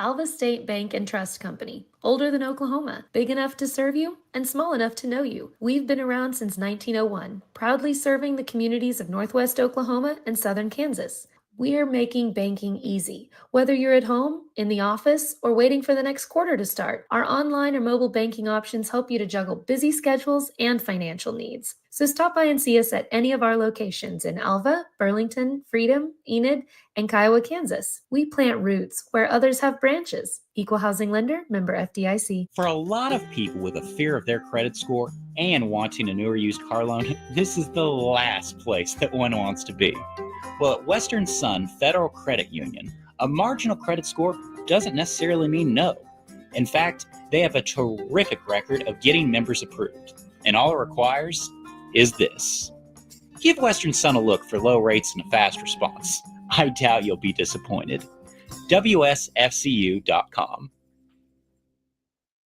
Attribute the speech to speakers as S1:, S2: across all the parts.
S1: Alva State Bank and Trust Company. Older than Oklahoma, big enough to serve you, and small enough to know you. We've been around since 1901, proudly serving the communities of Northwest Oklahoma and Southern Kansas. We are making banking easy. Whether you're at home, in the office, or waiting for the next quarter to start, our online or mobile banking options help you to juggle busy schedules and financial needs. So stop by and see us at any of our locations in Alva, Burlington, Freedom, Enid, and Kiowa, Kansas. We plant roots where others have branches. Equal Housing Lender, member FDIC.
S2: For a lot of people with a fear of their credit score and wanting a newer used car loan, this is the last place that one wants to be. Well, at Western Sun Federal Credit Union, a marginal credit score doesn't necessarily mean no. In fact, they have a terrific record of getting members approved. And all it requires is this. Give Western Sun a look for low rates and a fast response. I doubt you'll be disappointed. WSFCU.com.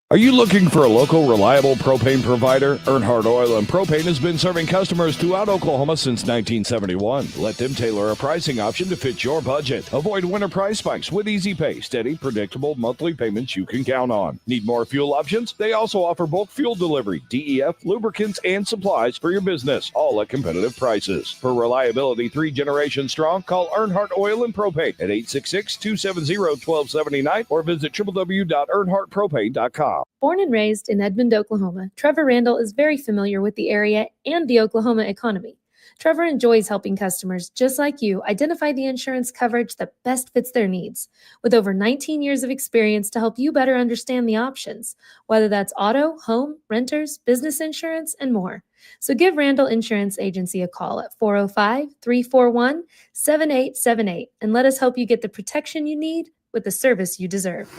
S3: Are you looking for a local, reliable propane provider? Earnhardt Oil and Propane has been serving customers throughout Oklahoma since 1971. Let them tailor a pricing option to fit your budget. Avoid winter price spikes with easy pay, steady, predictable monthly payments you can count on. Need more fuel options? They also offer bulk fuel delivery, DEF, lubricants, and supplies for your business, all at competitive prices. For reliability 3 generations strong, call Earnhardt Oil and Propane at 866-270-1279 or visit www.earnhardtpropane.com.
S1: Born and raised in Edmond, Oklahoma, Trevor Randall is very familiar with the area and the Oklahoma economy. Trevor enjoys helping customers just like you identify the insurance coverage that best fits their needs, with over 19 years of experience to help you better understand the options, whether that's auto, home, renters, business insurance, and more. So give Randall Insurance Agency a call at 405-341-7878 and let us help you get the protection you need with the service you deserve.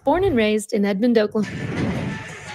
S1: Born and raised in Edmond, Oklahoma.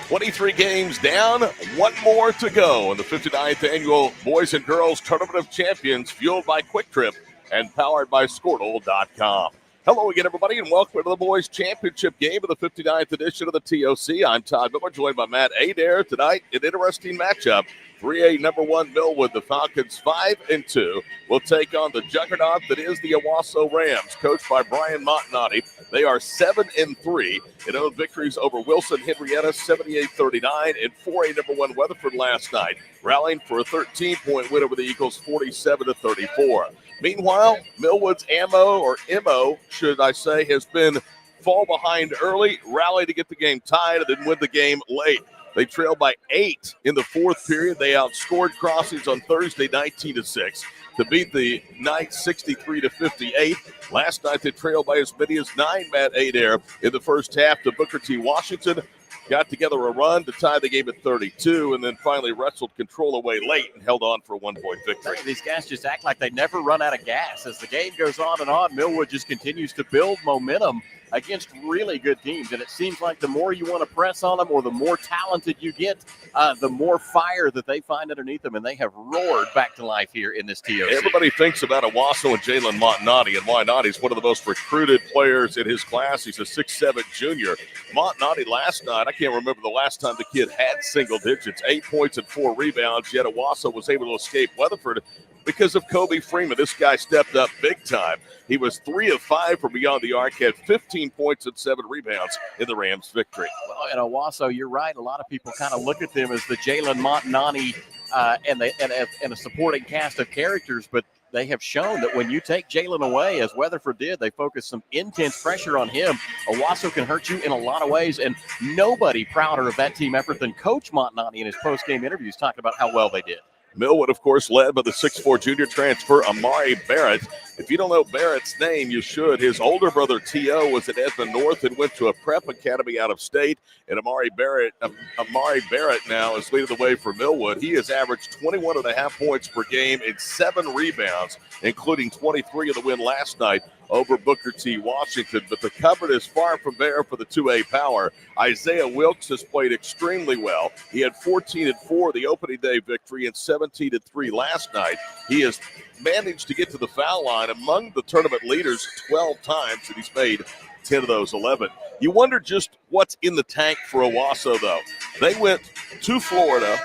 S4: 23 games down, one more to go in the 59th annual Boys and Girls Tournament of Champions, fueled by Quick Trip and powered by Squirtle.com. Hello again, everybody, and welcome to the Boys Championship game of the 59th edition of the TOC. I'm Todd Miller, joined by Matt Adair. Tonight, an interesting matchup. 3A number 1 Millwood, the Falcons 5-2, will take on the juggernaut that is the Owasso Rams, coached by Brian Montanotti. They are 7-3 in own victories over Wilson Henrietta 78-39 and 4A number 1 Weatherford last night, rallying for a 13-point win over the Eagles 47-34. Meanwhile, Millwood's MO, should I say, has been fall behind early, rally to get the game tied, and then win the game late. They trailed by 8 in the fourth period. They outscored Crossings on Thursday 19-6 to beat the Knights 63-58. Last night they trailed by as many as 9, Matt Adair, in the first half to Booker T. Washington. Got together a run to tie the game at 32 and then finally wrestled control away late and held on for a 1-point victory.
S5: These guys just act like they never run out of gas. As the game goes on and on, Millwood just continues to build momentum against really good teams. And it seems like the more you want to press on them or the more talented you get, the more fire that they find underneath them. And they have roared back to life here in this TOC.
S4: Everybody thinks about Owasso and Jalen Montanotti, and why not? He's one of the most recruited players in his class. He's a 6'7" junior. Montanotti last night, I can't remember the last time the kid had single digits, 8 points and 4 rebounds, yet Owasso was able to escape Weatherford because of Kobe Freeman. This guy stepped up big time. He was 3 of 5 from beyond the arc, had 15 points and 7 rebounds in the Rams' victory.
S5: Well, and Owasso, you're right. A lot of people kind of look at them as the Jalen Montanotti and a supporting cast of characters, but they have shown that when you take Jalen away, as Weatherford did, they focus some intense pressure on him. Owasso can hurt you in a lot of ways, and nobody prouder of that team effort than Coach Montanotti in his post-game interviews talking about how well they did.
S4: Millwood, of course, led by the 6'4" junior transfer, Amari Barrett. If you don't know Barrett's name, you should. His older brother, T.O., was at Edmond North and went to a prep academy out of state. And Amari Barrett now is leading the way for Millwood. He has averaged 21.5 points per game and 7 rebounds, including 23 in the win last night over Booker T. Washington. But the cupboard is far from bare for the 2A power. Isaiah Wilkes has played extremely well. He had 14-4 the opening day victory and 17-3 last night. He has managed to get to the foul line among the tournament leaders 12 times, and he's made 10 of those 11. You wonder just what's in the tank for Owasso, though. They went to Florida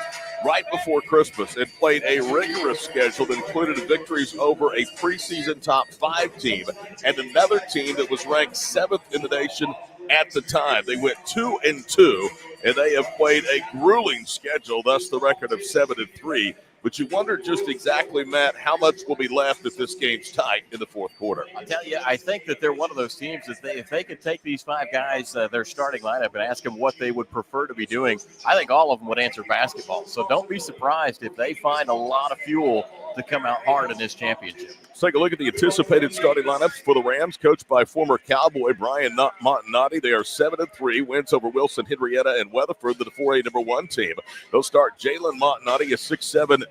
S4: right before Christmas and played a rigorous schedule that included victories over a preseason top 5 team and another team that was ranked 7th in the nation at the time. They went 2-2, and they have played a grueling schedule, thus the record of 7-3. But you wonder just exactly, Matt, how much will be left if this game's tight in the fourth quarter.
S5: I'll tell you, I think that they're one of those teams that if they could take these 5 guys, their starting lineup, and ask them what they would prefer to be doing, I think all of them would answer basketball. So don't be surprised if they find a lot of fuel to come out hard in this championship.
S4: Let's take a look at the anticipated starting lineups for the Rams, coached by former Cowboy Brian Montanati. They are 7-3, wins over Wilson, Henrietta, and Weatherford, the 4A number 1 team. They'll start Jalen Montanati, a 6'7"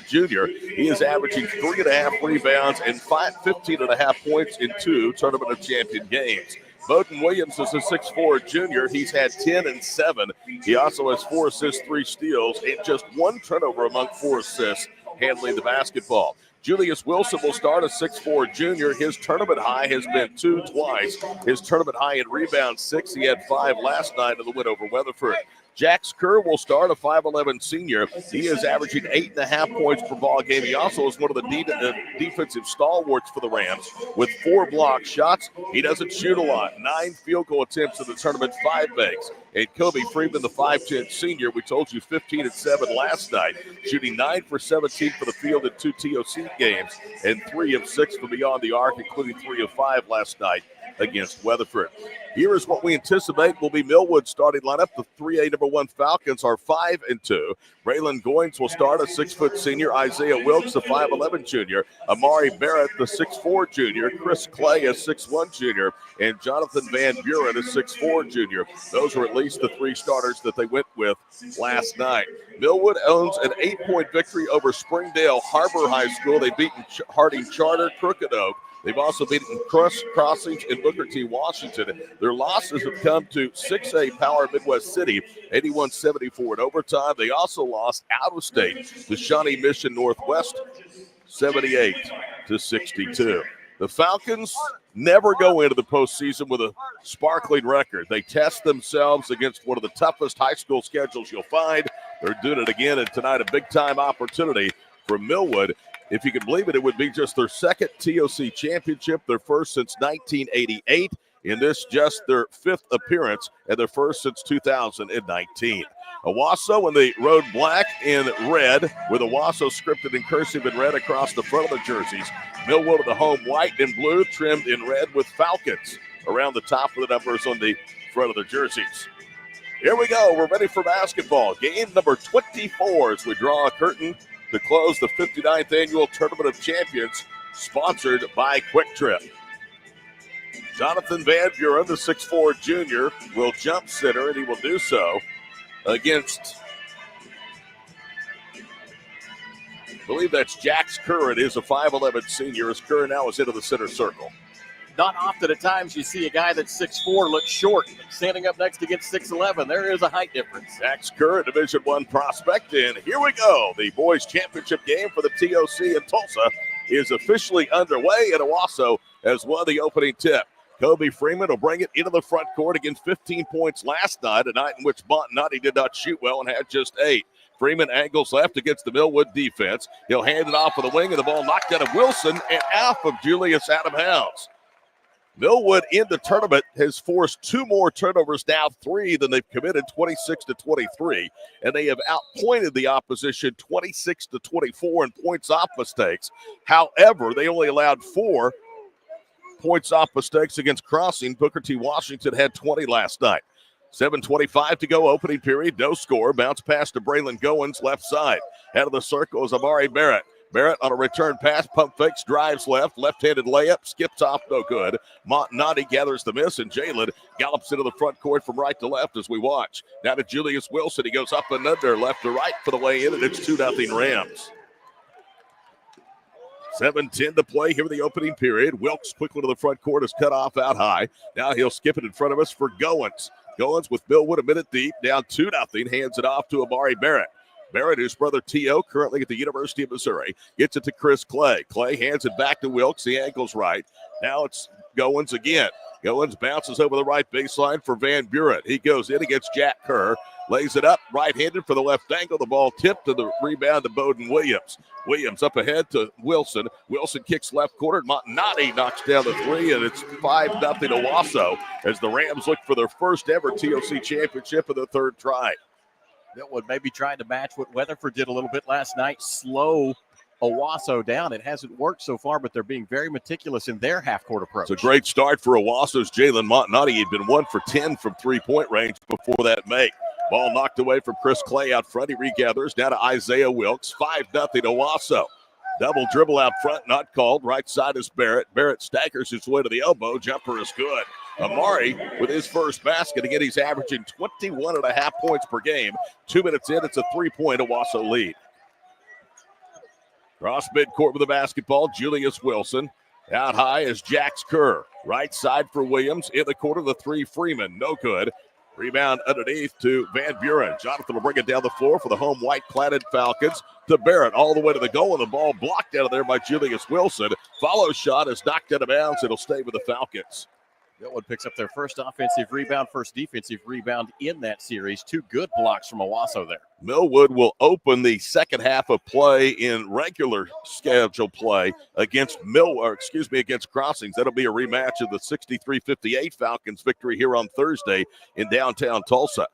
S4: junior. He is averaging 3.5 rebounds and 15.5 points in 2 Tournament of Champion games. Bowden Williams is a 6'4" junior. He's had 10 and 7. He also has 4 assists, 3 steals, and just 1 turnover among 4 assists handling the basketball. Julius Wilson will start a 6'4" junior. His tournament high has been 2 twice. His tournament high in rebounds 6. He had 5 last night in the win over Weatherford. Jax Kerr will start, a 5'11" senior. He is averaging 8.5 points per ball game. He also is one of the defensive stalwarts for the Rams with 4 block shots. He doesn't shoot a lot. 9 field goal attempts in the tournament, 5 makes. And Kobe Freeman, the 5'10" senior, we told you 15 and 7 last night, shooting 9 for 17 for the field in 2 TOC games and 3 of 6 from beyond the arc, including 3 of 5 last night against Weatherford. Here is what we anticipate will be Millwood's starting lineup. The 3A number 1 Falcons are 5-2. Braylon Goins will start, a 6' senior. Isaiah Wilkes, the 5'11" junior. Amari Barrett, the 6'4" junior. Chris Clay, a 6'1" junior. And Jonathan Van Buren, a 6'4" junior. Those were at least the 3 starters that they went with last night. Millwood owns an 8-point victory over Springdale Harbor High School. They've beaten Harding Charter, Crooked Oak. They've also beaten Crossings and Booker T. Washington. Their losses have come to 6A Power Midwest City, 81-74 in overtime. They also lost out of state to Shawnee Mission Northwest, 78-62. The Falcons never go into the postseason with a sparkling record. They test themselves against one of the toughest high school schedules you'll find. They're doing it again, and tonight a big-time opportunity for Millwood. If you can believe it, it would be just their 2nd TOC championship, their first since 1988. In this, just their 5th appearance and their first since 2019. Owasso in the road black and red, with Owasso scripted in cursive and red across the front of the jerseys. Millwood in the home white and blue, trimmed in red with Falcons around the top of the numbers on the front of the jerseys. Here we go. We're ready for basketball. Game number 24 as we draw a curtain to close the 59th Annual Tournament of Champions, sponsored by Quick Trip. Jonathan Van Buren, the 6'4" junior, will jump center, and he will do so against, I believe that's Jax Kerr. It is a 5'11" senior, as Kerr now is into the center circle.
S5: Not often at times you see a guy that's 6'4" look short, standing up next against 6'11". There is a height difference.
S4: Jax Kerr, a Division I prospect, and here we go. The boys' championship game for the TOC in Tulsa is officially underway, and Owasso has won the opening tip. Kobe Freeman will bring it into the front court, again 15 points last night, a night in which Montanati did not shoot well and had just 8. Freeman angles left against the Millwood defense. He'll hand it off for the wing, and the ball knocked out of Wilson and out of Julius out of bounds. Millwood in the tournament has forced 2 more turnovers, now 3 than they've committed, 26-23, and they have outpointed the opposition 26-24 in points off mistakes. However, they only allowed 4 points off mistakes against Crossing. Booker T. Washington had 20 last night. 7:25 to go, opening period, no score. Bounce pass to Braylon Goins, left side. Out of the circle is Amari Barrett. Barrett on a return pass, pump fakes, drives left-handed layup, skips off, no good. Montanati gathers the miss, and Jalen gallops into the front court from right to left as we watch. Now to Julius Wilson. He goes up and under, left to right for the way in, and it's 2-0 Rams. 7:10 to play here in the opening period. Wilkes quickly to the front court, is cut off out high. Now he'll skip it in front of us for Goins. Goins with Millwood a minute deep, down 2-0, hands it off to Amari Barrett. Barrett, whose brother T.O., currently at the University of Missouri, gets it to Chris Clay. Clay hands it back to Wilkes. The ankle's right. Now it's Goins again. Goins bounces over the right baseline for Van Buren. He goes in against Jack Kerr. lays it up, right-handed for the left angle. The ball tipped to the rebound to Bowden Williams. Williams up ahead to Wilson. Wilson kicks left corner. Montanati knocks down the three, and it's 5-0 Owasso as the Rams look for their first ever TOC championship in the third try.
S5: Millwood maybe trying to match what Weatherford did a little bit last night, slow Owasso down. It hasn't worked so far, but they're being very meticulous in their half-court approach.
S4: It's a great start for Owasso's Jalen Montanati. He'd been 1 for 10 from three-point range before that make. Ball knocked away from Chris Clay out front. He regathers down to Isaiah Wilkes. 5-0 Owasso. Double dribble out front, not called. Right side is Barrett. Barrett staggers his way to the elbow. Jumper is good. Amari with his first basket. Again, he's averaging 21.5 points per game. 2 minutes in, it's a 3-point Owasso lead. Cross midcourt with the basketball, Julius Wilson. Out high is Jax Kerr. Right side for Williams. In the corner, the three, Freeman. No good. Rebound underneath to Van Buren. Jonathan will bring it down the floor for the home white-cladded Falcons to Barrett. All the way to the goal, and the ball blocked out of there by Julius Wilson. Follow shot is knocked out of bounds. It'll stay with the Falcons.
S5: Millwood picks up their first offensive rebound, first defensive rebound in that series. 2 good blocks from Owasso there.
S4: Millwood will open the second half of play in regular schedule play against against Crossings. That'll be a rematch of the 63-58 Falcons victory here on Thursday in downtown Tulsa.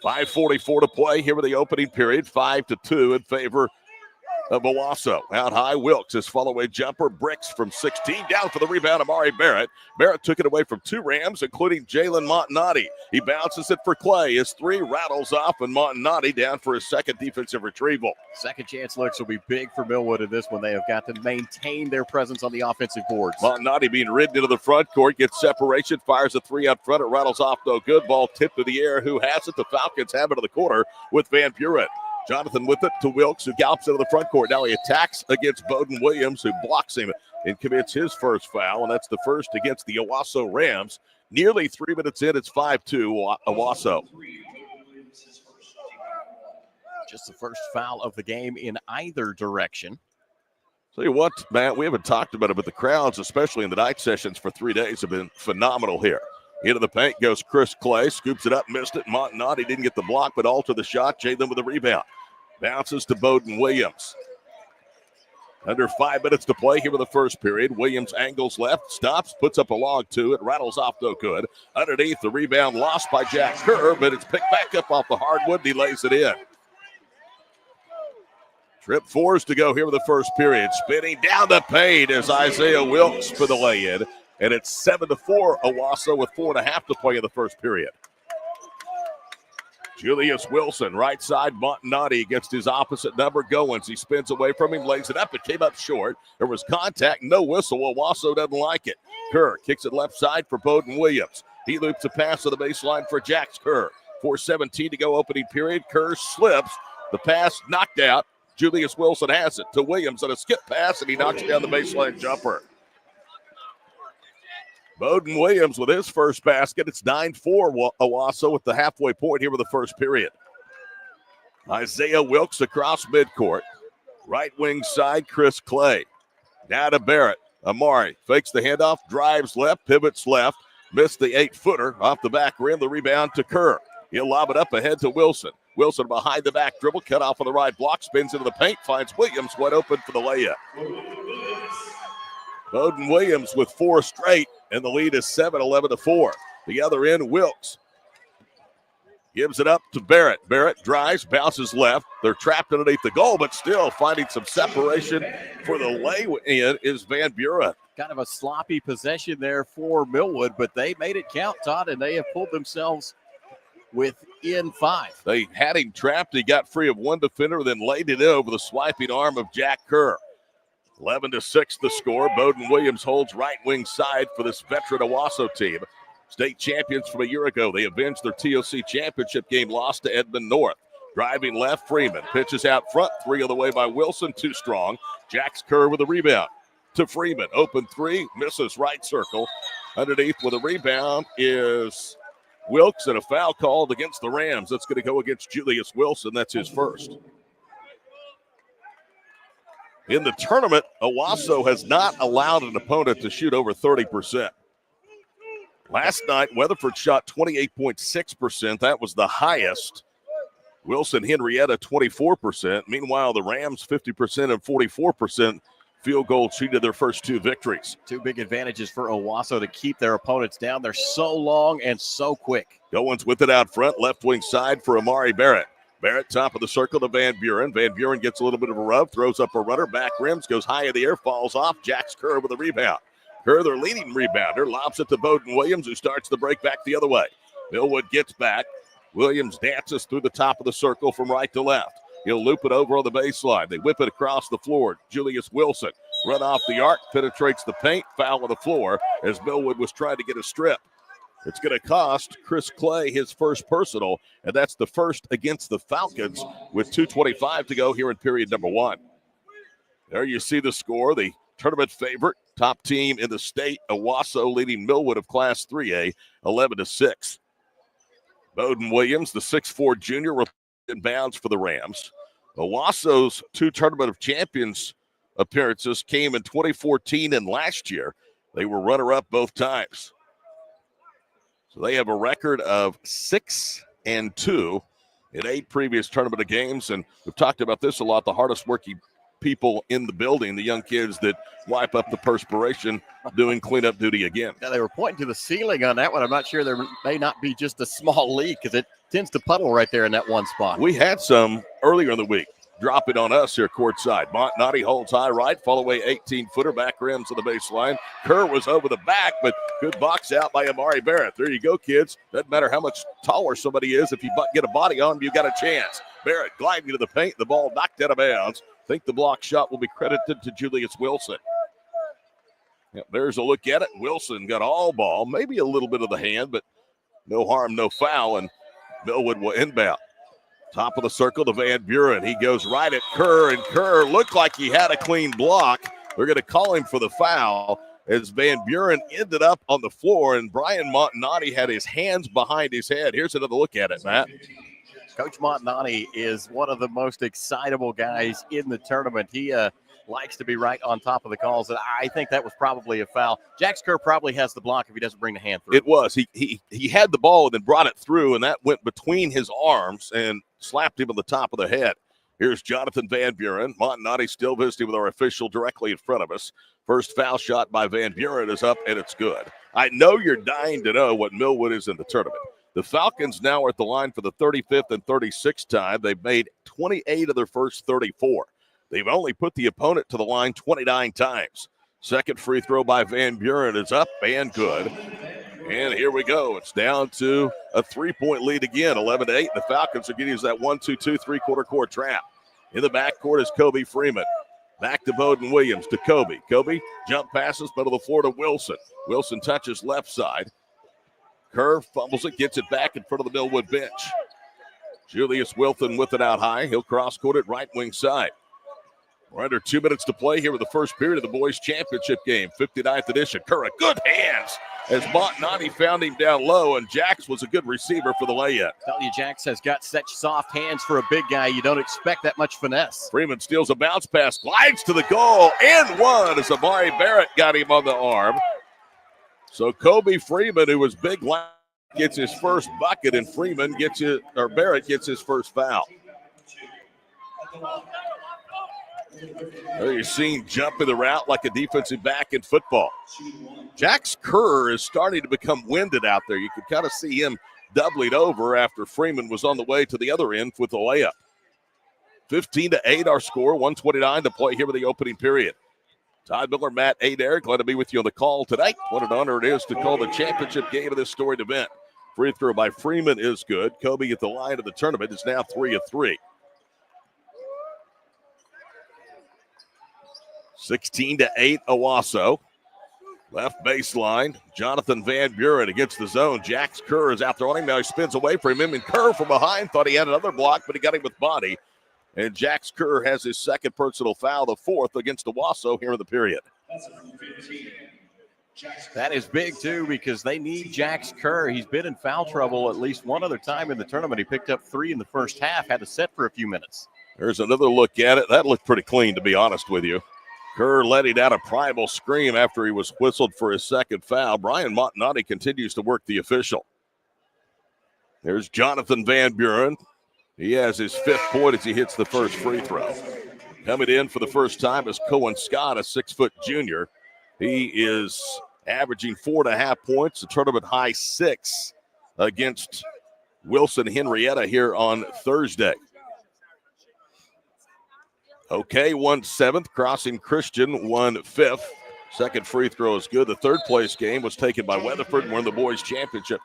S4: 5:44 to play here with the opening period. 5-2 in favor of Owasso. Out high, Wilkes, his follow-away jumper, bricks from 16, down for the rebound, Amari Barrett. Barrett took it away from 2 Rams, including Jalen Montanati. He bounces it for Clay. His 3 rattles off, and Montanati down for his second defensive retrieval.
S5: Second chance looks will be big for Millwood in this one. They have got to maintain their presence on the offensive boards.
S4: Montanati being ridden into the front court, gets separation, fires a 3 out front. It rattles off, no good. Ball tipped to the air. Who has it? The Falcons have it in the corner with Van Buren. Jonathan with it to Wilkes, who gallops into the front court. Now he attacks against Bowden Williams, who blocks him and commits his first foul, and that's the first against the Owasso Rams. Nearly 3 minutes in, it's 5-2 Owasso.
S5: Just the first foul of the game in either direction.
S4: Tell you what, Matt, we haven't talked about it, but the crowds, especially in the night sessions for 3 days, have been phenomenal here. Into the paint goes Chris Clay, scoops it up, missed it. Montanati didn't get the block, but alter the shot. Jalen with the rebound. Bounces to Bowden Williams. Under 5 minutes to play here with the first period. Williams angles left, stops, puts up a log to it, rattles off, no good. Underneath, the rebound lost by Jack Kerr, but it's picked back up off the hardwood, and he lays it in. Trip 4s to go here with the first period. Spinning down the paint is Isaiah Wilkes for the lay-in. And it's 7-4 Owasso with 4.5 to play in the first period. Julius Wilson, right side, Montanati against his opposite number, Goins. He spins away from him, lays it up. It came up short. There was contact, no whistle. Owasso doesn't like it. Kerr kicks it left side for Bowden Williams. He loops a pass to the baseline for Jax Kerr. 4:17 to go opening period. Kerr slips. The pass knocked out. Julius Wilson has it to Williams on a skip pass, and he knocks down the baseline jumper. Bowden Williams with his first basket. It's 9-4 Owasso at the halfway point here with the first period. Isaiah Wilkes across midcourt. Right wing side, Chris Clay. Now to Barrett. Amari fakes the handoff, drives left, pivots left. Missed the 8-footer off the back rim. The rebound to Kerr. He'll lob it up ahead to Wilson. Wilson behind the back dribble, cut off on the right block, spins into the paint, finds Williams wide open for the layup. Bowden Williams with 4 straight, and the lead is 7-11-4. The other end, Wilkes gives it up to Barrett. Barrett drives, bounces left. They're trapped underneath the goal, but still finding some separation for the lay-in is Van Buren.
S5: Kind of a sloppy possession there for Millwood, but they made it count, Todd, and they have pulled themselves within 5.
S4: They had him trapped. He got free of one defender, then laid it in over the swiping arm of Jack Kerr. 11-6 the score. Bowden Williams holds right wing side for this veteran Owasso team. State champions from a year ago. They avenged their TOC championship game loss to Edmond North. Driving left, Freeman. Pitches out front. 3 on the way by Wilson. Too strong. Jax Kerr with a rebound to Freeman. Open 3. Misses right circle. Underneath with a rebound is Wilkes, and a foul called against the Rams. That's going to go against Julius Wilson. That's his first. In the tournament, Owasso has not allowed an opponent to shoot over 30%. Last night, Weatherford shot 28.6%. That was the highest Wilson Henrietta 24%. Meanwhile, the Rams 50% and 44% field goal cheated their first two victories.
S5: Two big advantages for Owasso to keep their opponents down. They're so long and so quick.
S4: Goins with it out front, left wing side for Amari Barrett. Barrett, top of the circle to Van Buren. Van Buren gets a little bit of a rub, throws up a runner, back rims, goes high in the air, falls off. Jax Kerr with a rebound. Kerr, their leading rebounder, lobs it to Bowden Williams, who starts the break back the other way. Millwood gets back. Williams dances through the top of the circle from right to left. He'll loop it over on the baseline. They whip it across the floor. Julius Wilson, run off the arc, penetrates the paint, foul on the floor as Millwood was trying to get a strip. It's going to cost Chris Clay his first personal, and that's the first against the Falcons with 2:25 to go here in period number one. There you see the score. The tournament favorite, top team in the state, Owasso, leading Millwood of Class 3A, 11-6. Bowden Williams, the 6'4 junior, in bounds for the Rams. Owasso's two Tournament of Champions appearances came in 2014 and last year. They were runner-up both times. So they have a record of 6-2 in 8 previous tournament of games, and we've talked about this a lot. The hardest working people in the building, the young kids that wipe up the perspiration doing cleanup duty again.
S5: Now, they were pointing to the ceiling on that one. I'm not sure there may not be just a small leak because it tends to puddle right there in that one spot.
S4: We had some earlier in the week. Drop it on us here courtside. Montnati holds high right, fall away 18-footer, back rims to the baseline. Kerr was over the back, but good box out by Amari Barrett. There you go, kids. Doesn't matter how much taller somebody is. If you get a body on them, you got a chance. Barrett gliding to the paint. The ball knocked out of bounds. I think the block shot will be credited to Julius Wilson. Yep, there's a look at it. Wilson got all ball, maybe a little bit of the hand, but no harm, no foul, and Millwood will inbound. Top of the circle to Van Buren. He goes right at Kerr, and Kerr looked like he had a clean block. They're going to call him for the foul as Van Buren ended up on the floor, and Brian Montanati had his hands behind his head. Here's another look at it, Matt.
S5: Coach Montanati is one of the most excitable guys in the tournament. He likes to be right on top of the calls, and I think that was probably a foul. Jax Kerr probably has the block if he doesn't bring the hand through.
S4: It was. He had the ball and then brought it through, and that went between his arms and slapped him on the top of the head. Here's Jonathan Van Buren. Montanati still visiting with our official directly in front of us. First foul shot by Van Buren is up, and it's good. I know you're dying to know what Millwood is in the tournament. The Falcons now are at the line for the 35th and 36th time. They've made 28 of their first 34. They've only put the opponent to the line 29 times. Second free throw by Van Buren is up and good. And here we go. It's down to a 3-point lead again, 11-8. The Falcons are going to use that 1-2-2 3-quarter court trap. In the backcourt is Kobe Freeman. Back to Bowden Williams to Kobe. Kobe jump passes, middle of the floor to Wilson. Wilson touches left side. Kerr fumbles it, gets it back in front of the Millwood bench. Julius Wilson with it out high. He'll cross-court it right wing side. We're under 2 minutes to play here with the first period of the boys' championship game, 59th edition. Kerr, good hands as Montanati found him down low, and Jax was a good receiver for the layup.
S5: Tell you, Jax has got such soft hands for a big guy. You don't expect that much finesse.
S4: Freeman steals a bounce pass, glides to the goal, and one as Amari Barrett got him on the arm. So Kobe Freeman, who was big, gets his first bucket, and Barrett gets his first foul. There you're seeing jump in the route like a defensive back in football. Jax Kerr is starting to become winded out there. You can kind of see him doubling over after Freeman was on the way to the other end with the layup. 15-8 our score, 1:29 to play here with the opening period. Todd Miller, Matt Adair, glad to be with you on the call tonight. What an honor it is to call the championship game of this storied event. Free throw by Freeman is good. Kobe at the line of the tournament is now 3 of 3. 16-8 Owasso. Left baseline, Jonathan Van Buren against the zone. Jax Kerr is out there on him. Now he spins away from him, and Kerr from behind thought he had another block, but he got him with body. And Jax Kerr has his second personal foul, the fourth against Owasso here in the period.
S5: That is big, too, because they need Jax Kerr. He's been in foul trouble at least one other time in the tournament. He picked up 3 in the first half, had to sit for a few minutes.
S4: There's another look at it. That looked pretty clean, to be honest with you. Kerr letting out a primal scream after he was whistled for his second foul. Brian Montanati continues to work the official. There's Jonathan Van Buren. He has his 5th point as he hits the first free throw. Coming in for the first time is Cohen Scott, a 6-foot junior. He is averaging 4.5 points, a tournament high 6 against Wilson Henrietta here on Thursday. Okay, 1/7, Crossing Christian 1/5. Second free throw is good. The third place game was taken by Weatherford and won the boys championship.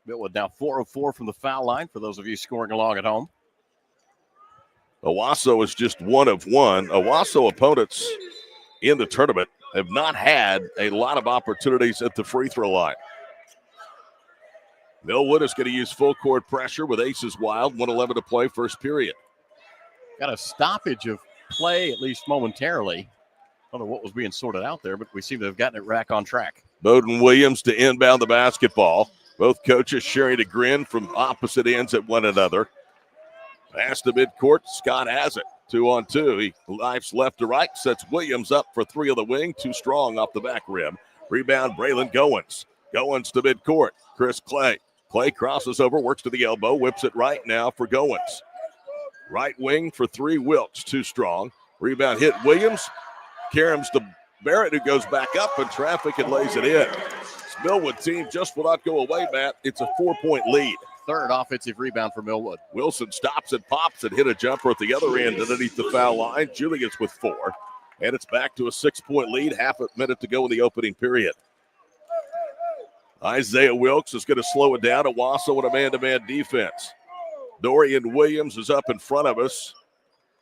S5: Millwood now 4 of 4 from the foul line for those of you scoring along at home.
S4: Owasso is just 1 of 1. Owasso opponents in the tournament have not had a lot of opportunities at the free throw line. Millwood is going to use full court pressure with aces wild. 1:11 to play, first period.
S5: Got a stoppage of play, at least momentarily. I don't know what was being sorted out there, but we seem to have gotten it back on track.
S4: Bowden Williams to inbound the basketball. Both coaches sharing a grin from opposite ends at one another. Pass to midcourt. Scott has it. 2-on-2. He lifes left to right. Sets Williams up for 3 on the wing. Too strong off the back rim. Rebound, Braylon Goins. Goins to midcourt. Chris Clay. Clay crosses over, works to the elbow, whips it right now for Goins. Right wing for 3, Wilkes. Too strong. Rebound hit Williams. Karams to Barrett, who goes back up in traffic and lays it in. This Millwood team just will not go away, Matt. It's a 4-point lead.
S5: Third offensive rebound for Millwood.
S4: Wilson stops and pops and hit a jumper at the other end underneath the foul line. Julius with 4. And it's back to a 6-point lead. Half a minute to go in the opening period. Isaiah Wilkes is going to slow it down. Owasso with a man-to-man defense. Dorian Williams is up in front of us.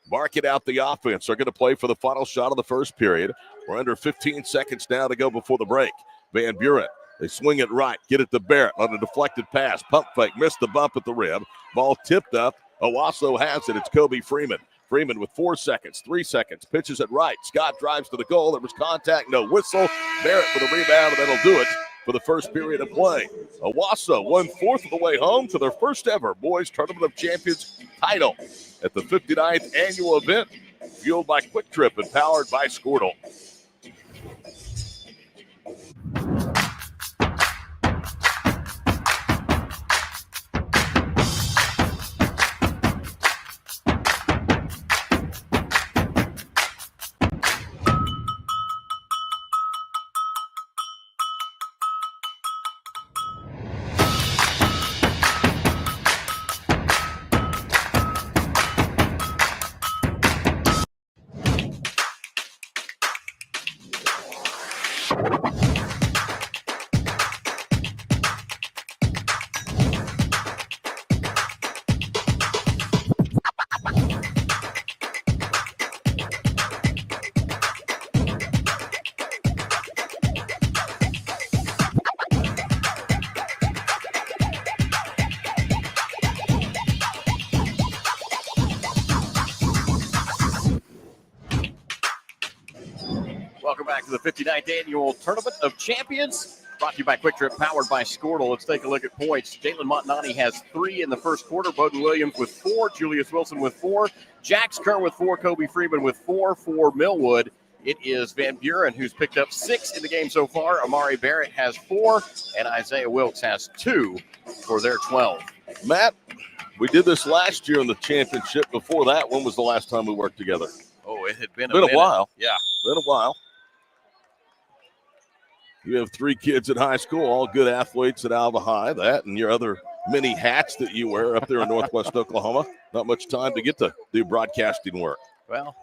S4: Marking out the offense. They're going to play for the final shot of the first period. We're under 15 seconds now to go before the break. Van Buren. They swing it right. Get it to Barrett on a deflected pass. Pump fake. Missed the bump at the rim. Ball tipped up. Owasso has it. It's Kobe Freeman. Freeman with 4 seconds. 3 seconds. Pitches it right. Scott drives to the goal. There was contact. No whistle. Barrett for the rebound, and that'll do it for the first period of play. Owasso 1/4 of the way home to their first ever Boys Tournament of Champions title at the 59th annual event, fueled by Quick Trip and powered by Squirtle.
S5: Welcome back to the 59th Annual Tournament of Champions. Brought to you by Quick Trip, powered by Squirtle. Let's take a look at points. Jalen Montanani has 3 in the first quarter. Bowden Williams with 4. Julius Wilson with 4. Jax Kerr with 4. Kobe Freeman with 4 for Millwood. It is Van Buren who's picked up 6 in the game so far. Amari Barrett has 4. And Isaiah Wilkes has 2 for their 12.
S4: Matt, we did this last year in the championship. Before that, when was the last time we worked together?
S5: Oh, it had been
S4: a while.
S5: Yeah.
S4: Been a while. You have 3 kids at high school, all good athletes at Alva High. That and your other many hats that you wear up there in Northwest Oklahoma. Not much time to get to do broadcasting work.
S5: Well,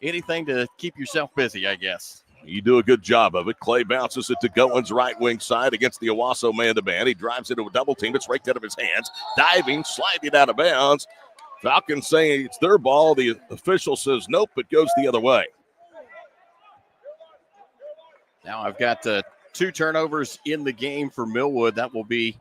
S5: anything to keep yourself busy, I guess.
S4: You do a good job of it. Clay bounces it to Goins' right wing side against the Owasso man-to-man. He drives into a double team. It's raked out of his hands. Diving, sliding out of bounds. Falcons saying it's their ball. The official says nope, it goes the other way.
S5: Now I've got 2 turnovers in the game for Millwood. That will be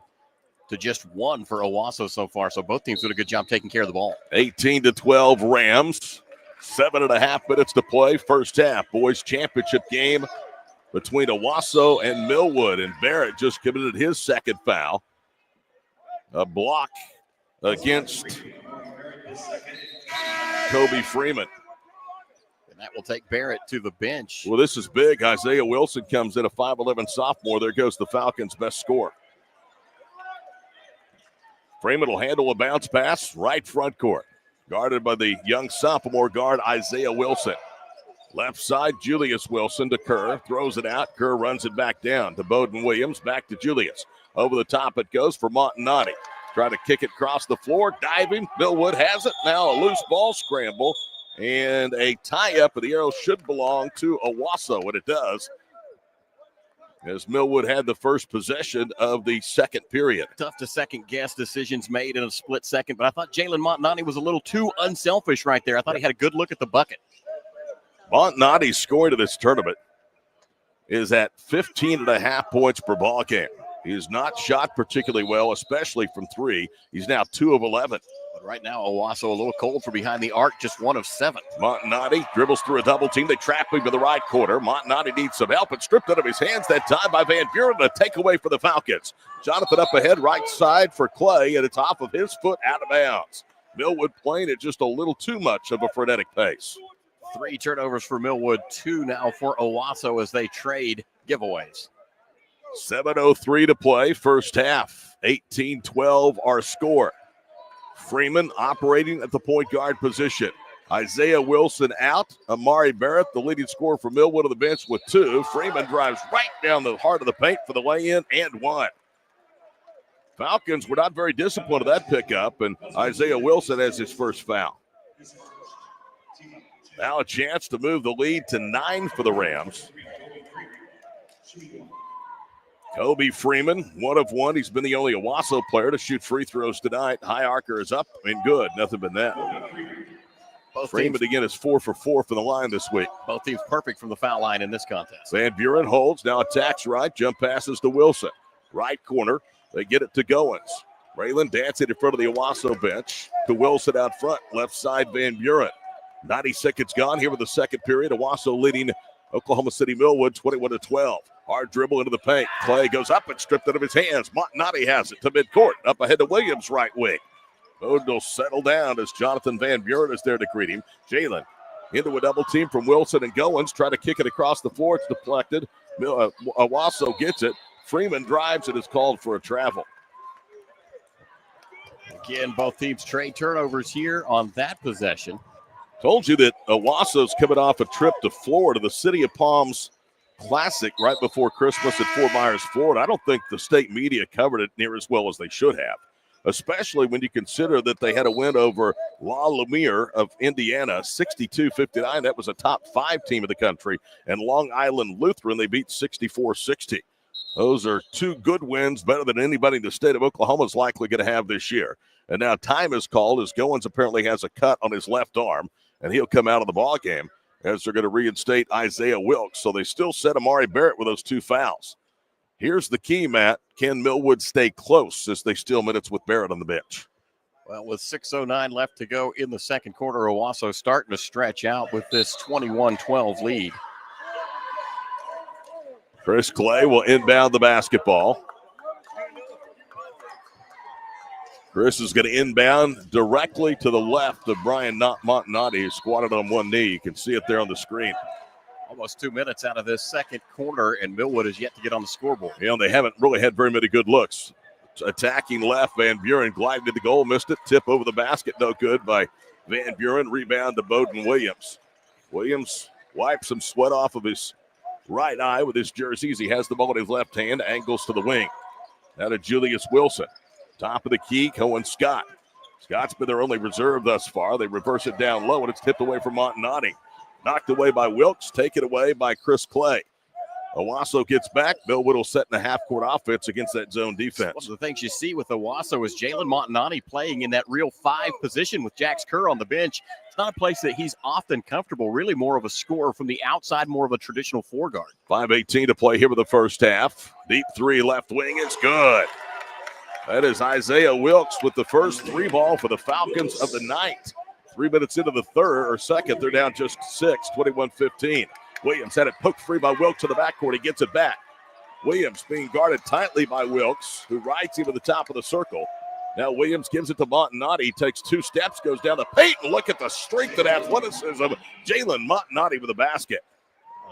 S5: to just 1 for Owasso so far. So both teams did a good job taking care of the ball.
S4: 18-12 Rams. 7.5 minutes to play. First half. Boys championship game between Owasso and Millwood. And Barrett just committed his second foul. A block against Kobe Freeman.
S5: And that will take Barrett to the bench.
S4: Well, this is big. Isaiah Wilson comes in, a 5'11 sophomore. There goes the Falcons' best scorer. Freeman will handle a bounce pass right front court. Guarded by the young sophomore guard, Isaiah Wilson. Left side, Julius Wilson to Kerr. Throws it out. Kerr runs it back down to Bowden Williams. Back to Julius. Over the top it goes for Montanati. Trying to kick it across the floor. Diving. Millwood has it. Now a loose ball scramble. And a tie-up, and the arrow should belong to Owasso, and it does, as Millwood had the first possession of the second period.
S5: Tough to second-guess decisions made in a split second, but I thought Jalen Montanati was a little too unselfish right there. I thought he had a good look at the bucket.
S4: Montanati's scoring to this tournament is at 15.5 points per ball game. He has not shot particularly well, especially from three. He's now 2 of 11.
S5: But right now, Owasso a little cold from behind the arc, just 1 of 7.
S4: Montanati dribbles through a double team. They trap him to the right corner. Montanati needs some help. It's stripped out of his hands that time by Van Buren. A takeaway for the Falcons. Jonathan up ahead, right side for Clay, and it's off of his foot, out of bounds. Millwood playing at just a little too much of a frenetic pace.
S5: 3 turnovers for Millwood, 2 now for Owasso as they trade giveaways.
S4: 7:03 to play, first half. 18-12 our score. Freeman operating at the point guard position. Isaiah Wilson out. Amari Barrett, the leading scorer for Millwood, on the bench with 2. Freeman drives right down the heart of the paint for the lay-in and 1. Falcons were not very disciplined at that pickup, and Isaiah Wilson has his first foul. Now a chance to move the lead to 9 for the Rams. Kobe Freeman, 1 of 1. He's been the only Owasso player to shoot free throws tonight. High arcer is up and good. Nothing but that.
S5: Both
S4: Freeman again is 4 for 4 from the line this week.
S5: Both teams perfect from the foul line in this contest.
S4: Van Buren holds, now attacks right. Jump passes to Wilson. Right corner, they get it to Goins. Raylan dancing in front of the Owasso bench to Wilson out front. Left side, Van Buren. 90 seconds gone here with the second period. Owasso leading Oklahoma City Millwood 21-12. Hard dribble into the paint. Clay goes up and stripped out of his hands. Montanati has it to midcourt. Up ahead to Williams, right wing. Bowden will settle down as Jonathan Van Buren is there to greet him. Jalen into a double team from Wilson and Goins. Try to kick it across the floor. It's deflected. Owasso gets it. Freeman drives and is called for a travel.
S5: Again, both teams trade turnovers here on that possession.
S4: Told you that Owasso's coming off a trip to Florida, the City of Palms Classic right before Christmas at Fort Myers, Florida. I don't think the state media covered it near as well as they should have, especially when you consider that they had a win over La Lumiere of Indiana, 62-59. That was a top 5 team of the country. And Long Island Lutheran, they beat 64-60. Those are 2 good wins, better than anybody in the state of Oklahoma is likely going to have this year. And now time is called as Goins apparently has a cut on his left arm, and he'll come out of the ball game as they're going to reinstate Isaiah Wilkes. So they still set Amari Barrett with those 2 fouls. Here's the key, Matt. Can Millwood stay close as they steal minutes with Barrett on the bench?
S5: Well, with 6:09 left to go in the second quarter, Owasso starting to stretch out with this 21-12 lead.
S4: Chris Clay will inbound the basketball. Chris is going to inbound directly to the left of Brian Montanati, who squatted on one knee. You can see it there on the screen.
S5: Almost 2 minutes out of this second quarter, and Millwood is yet to get on the scoreboard.
S4: You know, they haven't really had very many good looks. Attacking left, Van Buren glided to the goal, missed it. Tip over the basket, no good by Van Buren. Rebound to Bowden Williams. Williams wipes some sweat off of his right eye with his jersey as he has the ball in his left hand, angles to the wing. Now to Julius Wilson. Top of the key, Cohen Scott. Scott's been their only reserve thus far. They reverse it down low, and it's tipped away from Montanati. Knocked away by Wilkes, taken away by Chris Clay. Owasso gets back. Millwood will set in a half-court offense against that zone defense.
S5: One of the things you see with Owasso is Jalen Montanati playing in that real 5 position with Jax Kerr on the bench. It's not a place that he's often comfortable, really more of a scorer from the outside, more of a traditional 4 guard.
S4: 5:18 to play here with the first half. Deep 3 left wing, it's good. That is Isaiah Wilkes with the first 3 ball for the Falcons of the night. 3 minutes into the second, they're down just 6, 21-15. Williams had it poked free by Wilkes to the backcourt. He gets it back. Williams being guarded tightly by Wilkes, who rides him to the top of the circle. Now Williams gives it to Montanati. He takes 2 steps, goes down the paint, and look at the strength and athleticism of Jalen Montanati with a basket.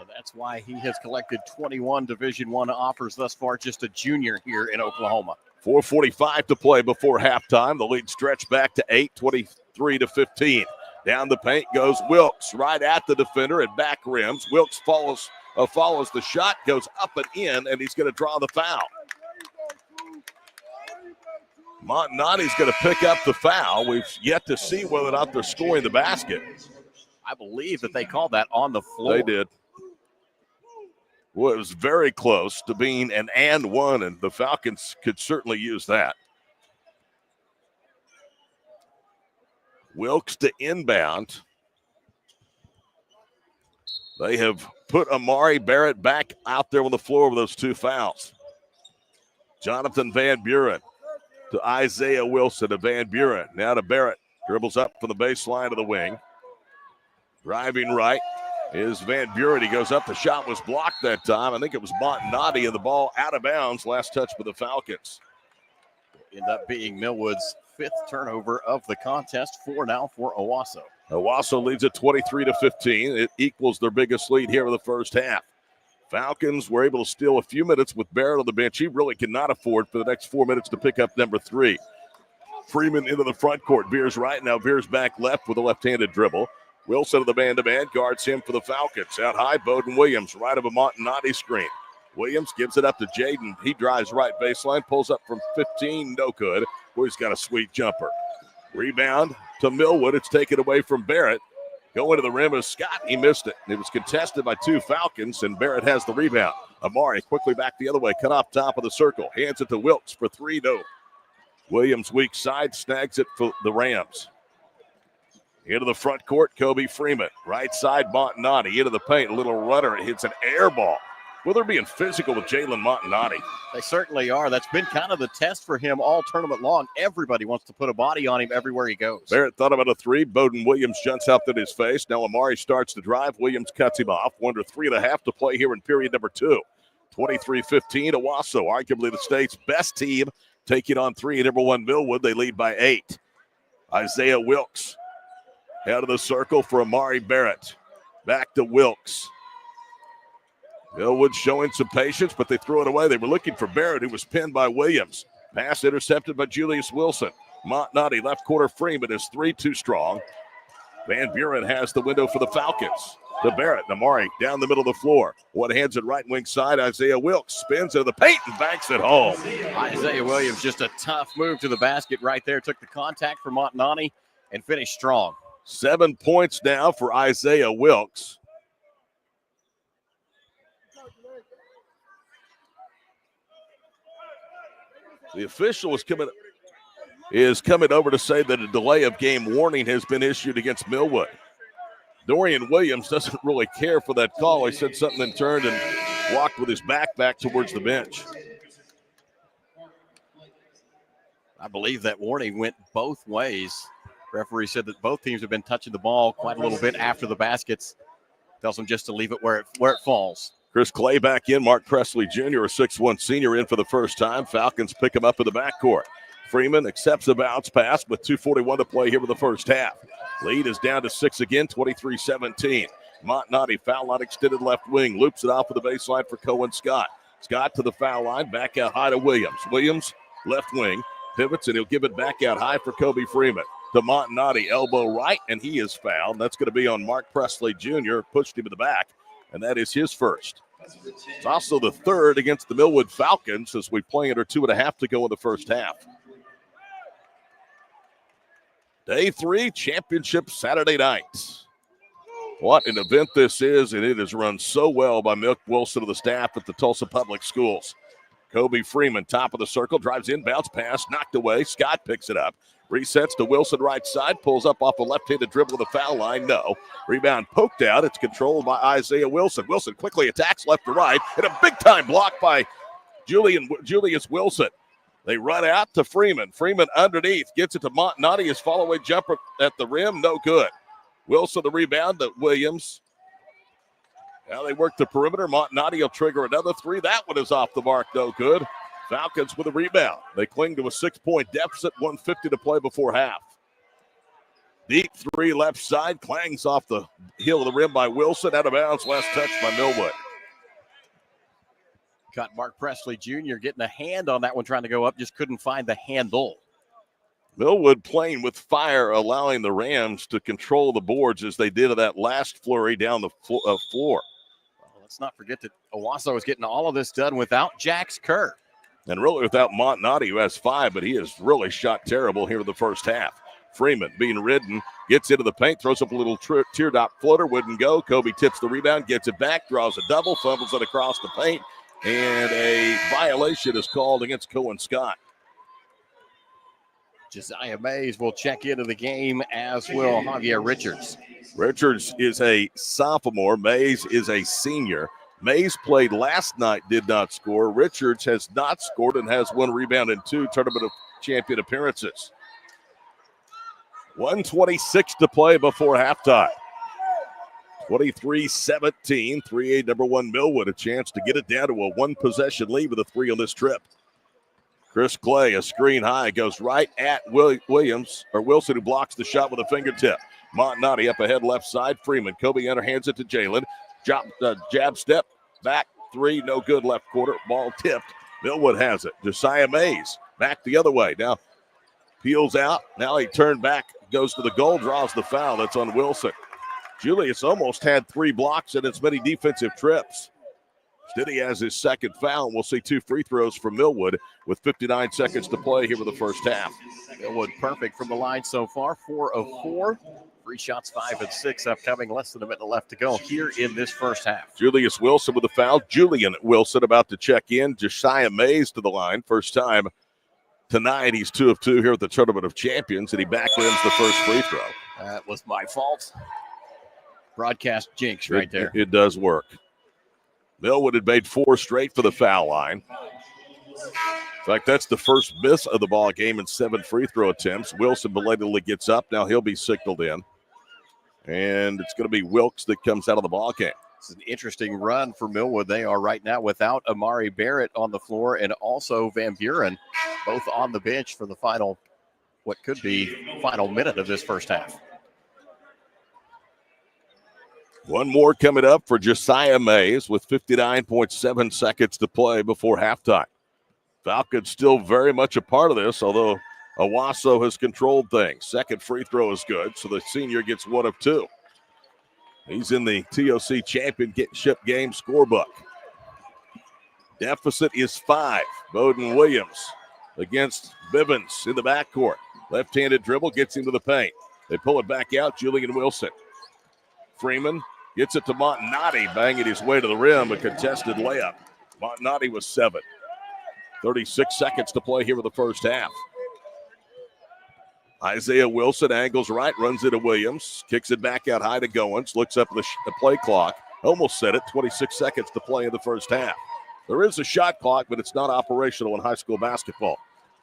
S5: That's why he has collected 21 Division I offers thus far, just a junior here in Oklahoma.
S4: 4:45 to play before halftime. The lead stretched back to 8, 23-15. Down the paint goes Wilkes, right at the defender at back rims. Wilkes follows the shot, goes up and in, and he's going to draw the foul. Montanati's going to pick up the foul. We've yet to see whether or not they're scoring the basket.
S5: I believe that they called that on the floor.
S4: They did. Well, it was very close to being an and one, and the Falcons could certainly use that. Wilkes to inbound. They have put Amari Barrett back out there on the floor with those 2 fouls. Jonathan Van Buren to Isaiah Wilson to Van Buren. Now to Barrett. Dribbles up from the baseline of the wing. Driving right is Van Buren. He goes up. The shot was blocked that time. I think it was Montanati, and the ball out of bounds. Last touch for the Falcons.
S5: End up being Millwood's 5th turnover of the contest. 4 now for Owasso.
S4: Owasso leads at 23-15. It equals their biggest lead here in the first half. Falcons were able to steal a few minutes with Barrett on the bench. He really cannot afford for the next 4 minutes to pick up number 3. Freeman into the front court. Veers right. Now Veers back left with a left-handed dribble. Wilson of the man-to-man guards him for the Falcons. Out high, Bowden Williams right of a Montanati screen. Williams gives it up to Jaden. He drives right baseline, pulls up from 15, no good. Well, he's got a sweet jumper. Rebound to Millwood. It's taken away from Barrett. Going to the rim is Scott. He missed it. It was contested by 2 Falcons, and Barrett has the rebound. Amari quickly back the other way, cut off top of the circle. Hands it to Wilkes for 3, no. Williams weak side, snags it for the Rams. Into the front court, Kobe Freeman. Right side, Montanati. Into the paint, a little runner. It hits an air ball. Well, they're being physical with Jalen Montanati.
S5: They certainly are. That's been kind of the test for him all tournament long. Everybody wants to put a body on him everywhere he goes.
S4: Barrett thought about a 3. Bowden Williams jumps up in his face. Now Amari starts to drive. Williams cuts him off. 1 to 3.5 to play here in period number 2. 23-15. Owasso, arguably the state's best team, taking on 3 number 1 Millwood. They lead by 8. Isaiah Wilkes out of the circle for Amari Barrett. Back to Wilkes. Millwood showing some patience, but they threw it away. They were looking for Barrett, who was pinned by Williams. Pass intercepted by Julius Wilson. Montanati, left corner Freeman is 3 too strong. Van Buren has the window for the Falcons. To Barrett, Amari down the middle of the floor. One hands it right wing side. Isaiah Wilkes spins into the paint and banks it home.
S5: Isaiah Williams, just a tough move to the basket right there. Took the contact for Montanati and finished strong.
S4: 7 points now for Isaiah Wilkes. The official is coming over to say that a delay of game warning has been issued against Millwood. Dorian Williams doesn't really care for that call. He said something and turned and walked with his back towards the bench.
S5: I believe that warning went both ways. Referee said that both teams have been touching the ball quite a little bit after the baskets. Tells them just to leave it where it falls.
S4: Chris Clay back in. Mark Presley Jr., a 6'1 senior, in for the first time. Falcons pick him up in the backcourt. Freeman accepts a bounce pass with 2:41 to play here with the first half. Lead is down to 6 again, 23-17. Montanati, foul line extended left wing, loops it off of the baseline for Cohen Scott. Scott to the foul line, back out high to Williams. Williams, left wing, pivots, and he'll give it back out high for Kobe Freeman. To Montanati, elbow right, and he is fouled. That's going to be on Mark Presley Jr., pushed him to the back, and that is his first. It's also the third against the Millwood Falcons as we play under 2.5 to go in the first half. Day 3, championship Saturday night. What an event this is, and it is run so well by Mick Wilson of the staff at the Tulsa Public Schools. Kobe Freeman, top of the circle, drives inbounds, pass, knocked away. Scott picks it up. Resets to Wilson right side, pulls up off a left-handed dribble to the foul line. No. Rebound poked out. It's controlled by Isaiah Wilson. Wilson quickly attacks left to right, and a big-time block by Julius Wilson. They run out to Freeman. Freeman underneath, gets it to Montanati. His follow-away jumper at the rim, no good. Wilson the rebound to Williams. Now they work the perimeter. Montanati will trigger another 3. That one is off the mark, no good. Falcons with a rebound. They cling to a 6-point deficit, 1:50 to play before half. Deep 3 left side, clangs off the heel of the rim by Wilson. Out of bounds, last touch by Millwood.
S5: Caught Mark Presley Jr. getting a hand on that one, trying to go up, just couldn't find the handle.
S4: Millwood playing with fire, allowing the Rams to control the boards as they did of that last flurry down the floor.
S5: Well, let's not forget that Owasso is getting all of this done without Jax Kerr.
S4: And really without Montanati, who has 5, but he has really shot terrible here in the first half. Freeman being ridden, gets into the paint, throws up a little teardrop floater, wouldn't go. Kobe tips the rebound, gets it back, draws a double, fumbles it across the paint, and a violation is called against Cohen Scott.
S5: Josiah Mays will check into the game, as will Javier Richards.
S4: Richards is a sophomore. Mays is a senior. Mays played last night, did not score. Richards has not scored and has 1 rebound and 2 tournament of champion appearances. 1:26 to play before halftime. 23-17, 3A number 1 Millwood, a chance to get it down to a 1-possession lead with a 3 on this trip. Chris Clay, a screen high, goes right at Wilson, who blocks the shot with a fingertip. Montanati up ahead, left side. Freeman. Kobe underhands it to Jalen. Jab step, back 3, no good, left quarter. Ball tipped. Millwood has it. Josiah Mays back the other way. Now peels out. Now he turned back, goes to the goal, draws the foul. That's on Wilson. Julius almost had 3 blocks and as many defensive trips. Stiddy has his second foul, and we'll see 2 free throws from Millwood with 59 seconds to play here for the first half.
S5: Millwood perfect from the line so far, 4 of 4. 3 shots, 5 and 6 upcoming, less than a minute left to go here in this first half.
S4: Julius Wilson with a foul. Julian Wilson about to check in. Josiah Mays to the line. First time tonight. He's 2 of 2 here at the Tournament of Champions, and he backlims the first free throw.
S5: That was my fault. Broadcast jinx right there.
S4: It does work. Millwood had made 4 straight for the foul line. In fact, that's the first miss of the ball game in 7 free throw attempts. Wilson belatedly gets up. Now he'll be signaled in. And it's going to be Wilkes that comes out of the ball game.
S5: It's an interesting run for Millwood. They are right now without Amari Barrett on the floor and also Van Buren, both on the bench for the final, what could be final minute of this first half.
S4: 1 more coming up for Josiah Mays with 59.7 seconds to play before halftime. Falcons still very much a part of this, although Owasso has controlled things. Second free throw is good, so the senior gets 1 of 2. He's in the TOC championship game scorebook. Deficit is 5. Bowden Williams against Bivens in the backcourt. Left-handed dribble gets into the paint. They pull it back out. Julian Wilson. Freeman gets it to Montanati, banging his way to the rim, a contested layup. Montanati was 7. 36 seconds to play here in the first half. Isaiah Wilson angles right, runs into Williams, kicks it back out high to Goins, looks up at the play clock, almost said it, 26 seconds to play in the first half. There is a shot clock, but it's not operational in high school basketball,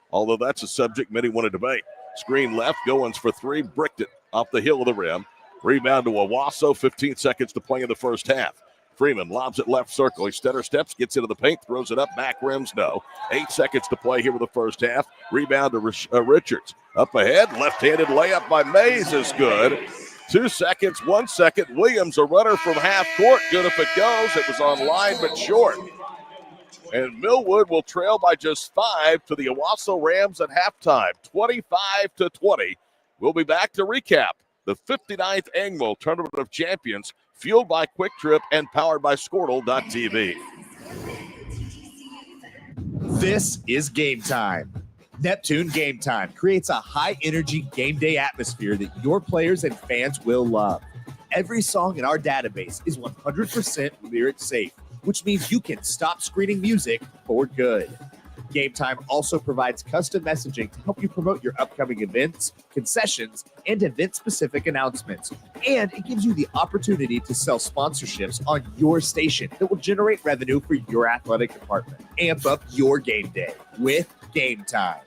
S4: although that's a subject many want to debate. Screen left, Goins for 3, bricked it off the heel of the rim. Rebound to Owasso, 15 seconds to play in the first half. Freeman lobs it left circle. He stutter steps, gets into the paint, throws it up, back rims, no. 8 seconds to play here in the first half. Rebound to Richards. Up ahead, left-handed layup by Mays is good. 2 seconds, 1 second. Williams, a runner from half court. Good if it goes. It was on line, but short. And Millwood will trail by just 5 to the Owasso Rams at halftime, 25-20. We'll be back to recap the 59th Annual Tournament of Champions, fueled by Quick Trip and powered by Squirtle.tv.
S6: This is Game Time. Neptune Game Time creates a high-energy game day atmosphere that your players and fans will love. Every song in our database is 100% lyric safe, which means you can stop screening music for good. Game Time also provides custom messaging to help you promote your upcoming events, concessions, and event-specific announcements. And it gives you the opportunity to sell sponsorships on your station that will generate revenue for your athletic department. Amp up your game day with Game Time.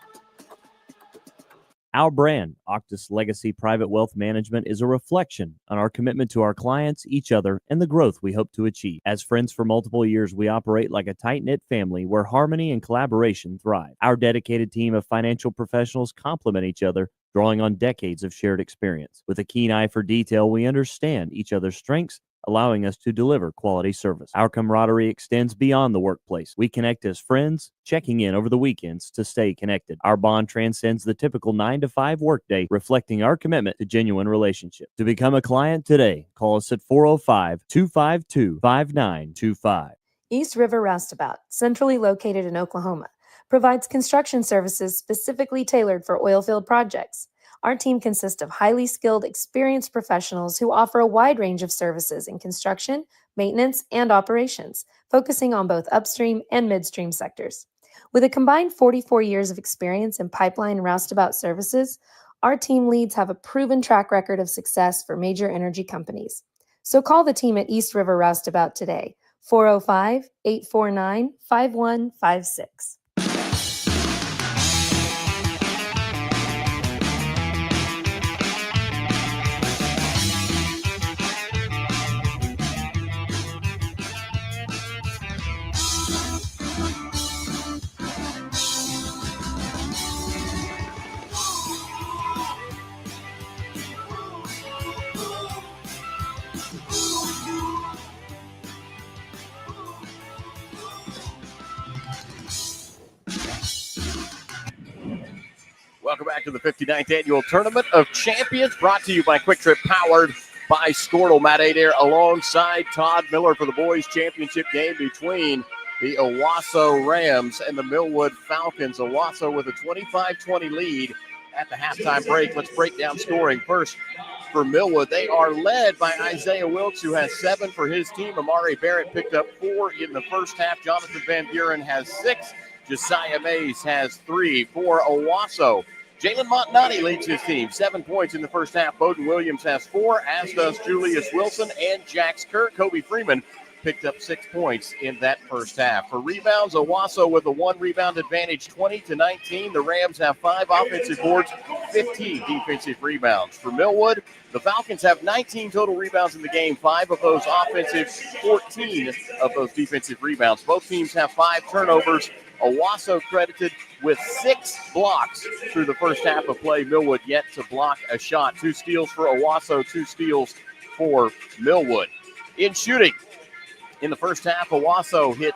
S7: Our brand, Octus Legacy Private Wealth Management, is a reflection on our commitment to our clients, each other, and the growth we hope to achieve. As friends for multiple years, we operate like a tight-knit family where harmony and collaboration thrive. Our dedicated team of financial professionals complement each other, drawing on decades of shared experience. With a keen eye for detail, we understand each other's strengths, allowing us to deliver quality service. Our camaraderie extends beyond the workplace. We connect as friends, checking in over the weekends to stay connected. Our bond transcends the typical 9-to-5 workday, reflecting our commitment to genuine relationships. To become a client today, call us at 405-252-5925.
S1: East River Roustabout, centrally located in Oklahoma, provides construction services specifically tailored for oilfield projects. Our team consists of highly skilled, experienced professionals who offer a wide range of services in construction, maintenance, and operations, focusing on both upstream and midstream sectors. With a combined 44 years of experience in pipeline and roustabout services, our team leads have a proven track record of success for major energy companies. So call the team at East River Roustabout today, 405-849-5156.
S5: Welcome back to the 59th Annual Tournament of Champions, brought to you by Quick Trip, powered by Squirtle. Matt Adair alongside Todd Miller for the boys' championship game between the Owasso Rams and the Millwood Falcons. Owasso with a 25-20 lead at the halftime break. Let's break down scoring. First, for Millwood, they are led by Isaiah Wilkes, who has 7 for his team. Amari Barrett picked up 4 in the first half. Jonathan Van Buren has 6. Josiah Mays has 3 for Owasso. Jalen Montanati leads his team, 7 points in the first half. Bowden Williams has 4, as does Julius Wilson and Jax Kerr. Kobe Freeman picked up 6 points in that first half. For rebounds, Owasso with a 1 rebound advantage, 20-19. The Rams have 5 offensive boards, 15 defensive rebounds. For Millwood, the Falcons have 19 total rebounds in the game, 5 of those offensive, 14 of those defensive rebounds. Both teams have 5 turnovers. Owasso credited with 6 blocks through the first half of play. Millwood yet to block a shot. 2 steals for Owasso, 2 steals for Millwood. In shooting, in the first half, Owasso hit